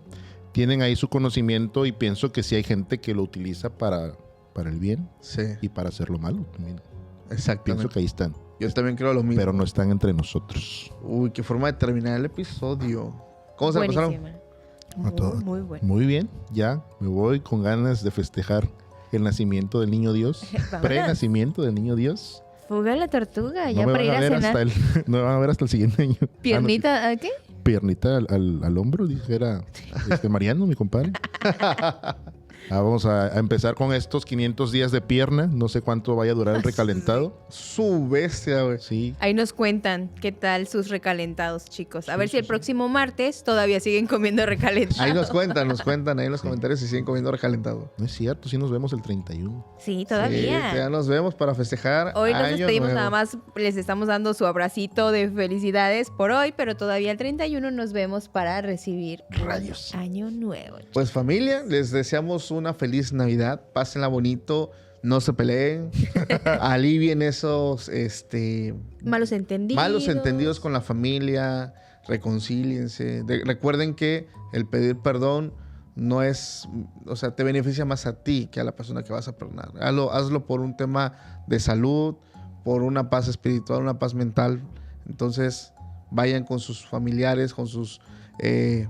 Tienen ahí su conocimiento y pienso que sí hay gente que lo utiliza para el bien Sí, y para hacer lo malo también. Pienso exactamente. que ahí están, Yo también creo lo mismo. pero no están entre nosotros. Uy, qué forma de terminar el episodio. ¿Cómo se la pasaron? Buenísima. A todo. Muy bueno. Muy bien, ya me voy con ganas de festejar el nacimiento del niño Dios, Vámonos. pre-nacimiento del niño Dios. Fuga a la tortuga, ya No me para van ir a a ver cenar. no me van a ver hasta el siguiente año. Piernita, ¿a qué? Piernita al hombro, dijera Mariano, mi compadre. Vamos a empezar con estos 500 días de pierna. No sé cuánto vaya a durar el recalentado. Su bestia, güey. Sí. Ahí nos cuentan qué tal sus recalentados, chicos. A ver si el próximo martes todavía siguen comiendo recalentados. Ahí nos cuentan ahí en los comentarios si siguen comiendo recalentado. No es cierto, sí nos vemos el 31. Sí, todavía. Sí, ya nos vemos para festejar. Hoy nos Año despedimos, Nuevo. nada más les estamos dando su abracito de felicidades por hoy, pero todavía el 31 nos vemos para recibir Rayos. Año Nuevo. Pues familia, les deseamos una feliz Navidad. Pásenla bonito, no se peleen, alivien esos Malos entendidos. con la familia, reconcíliense. Recuerden que el pedir perdón no es, o sea, te beneficia más a ti que a la persona que vas a perdonar. Hazlo por un tema de salud, por una paz espiritual, una paz mental. Entonces, vayan con sus familiares, con sus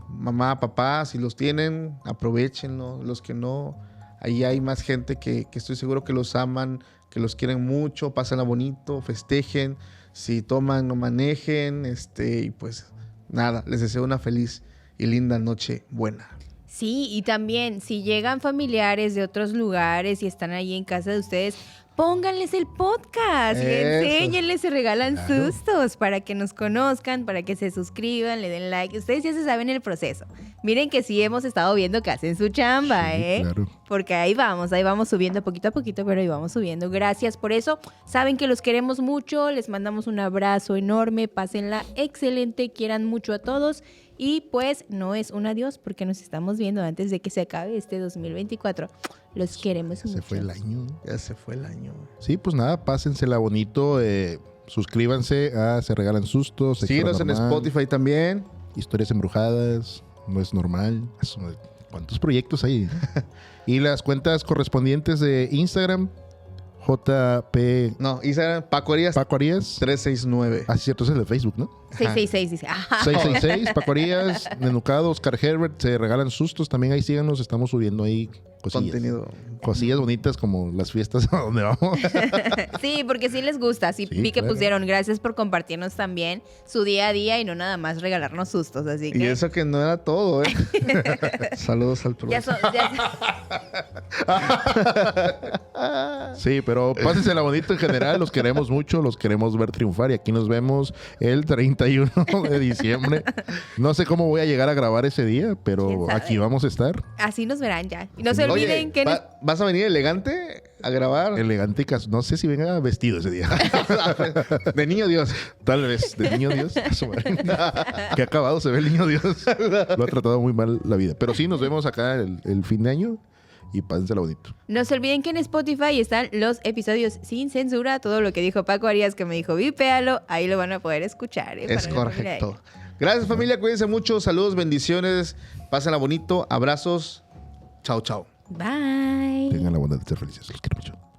mamá, papá, si los tienen, aprovechenlo. Los que no, ahí hay más gente que estoy seguro que los aman, que los quieren mucho, pásenla bonito, festejen. Si toman, no manejen, y pues nada, les deseo una feliz y linda noche buena. Sí, y también si llegan familiares de otros lugares y están ahí en casa de ustedes, pónganles el podcast, y Eso. enséñenles, se regalan Claro. sustos para que nos conozcan, para que se suscriban, le den like. Ustedes ya se saben el proceso. Miren que sí hemos estado viendo que hacen su chamba, Sí, claro. Porque ahí vamos subiendo poquito a poquito, pero ahí vamos subiendo. Gracias por eso. Saben que los queremos mucho, les mandamos un abrazo enorme, pásenla excelente, quieran mucho a todos. Y pues no es un adiós porque nos estamos viendo antes de que se acabe este 2024. Los queremos Se mucho. fue el año. Ya se fue el año. Sí, pues nada, pásensela bonito. Suscríbanse a Se Regalan Sustos. Sexo Síguenos en Paranormal, Spotify también. Historias Embrujadas. No es normal. ¿Cuántos proyectos hay? Y las cuentas correspondientes de Instagram. JP No, Instagram, Paco Arias Paco Arias. 369. Ah, sí, cierto, es el de Facebook, ¿no? 666 dice. Ajá. 666, Paco Arias, Nenucado, Oscar Herbert, Se Regalan Sustos. También ahí síganos, estamos subiendo ahí cosillas. Contenido. Cosillas bonitas como las fiestas a donde vamos. Sí, porque sí les gusta. Sí, Sí, vi que claro. pusieron. Gracias por compartirnos también su día a día y no nada más regalarnos sustos. Así que Y eso que no era todo, ¿eh? Saludos al ya profesor. Sí, pero pásensela bonito en general. Los queremos mucho, los queremos ver triunfar. Y aquí nos vemos el 31 de diciembre. No sé cómo voy a llegar a grabar ese día, ¿Quién pero sabe? aquí vamos a estar. Así nos verán ya. Y no se olviden Oye, que... ¿vas a venir elegante a grabar? Elegante y no sé si venga vestido ese día. De niño Dios. Tal vez, de niño Dios. A su madre. Qué acabado se ve el niño Dios. Lo ha tratado muy mal la vida. Pero sí, nos vemos acá el fin de año y pásensela bonito. No se olviden que en Spotify están los episodios sin censura. Todo lo que dijo Paco Arias, que me dijo, vipéalo, ahí lo van a poder escuchar. Es Para la familia de correcto. Gracias familia, cuídense mucho. Saludos, bendiciones. Pásenla bonito. Abrazos. Chao, chao. Bye. Tengan la bondad de ser felices. Los quiero mucho.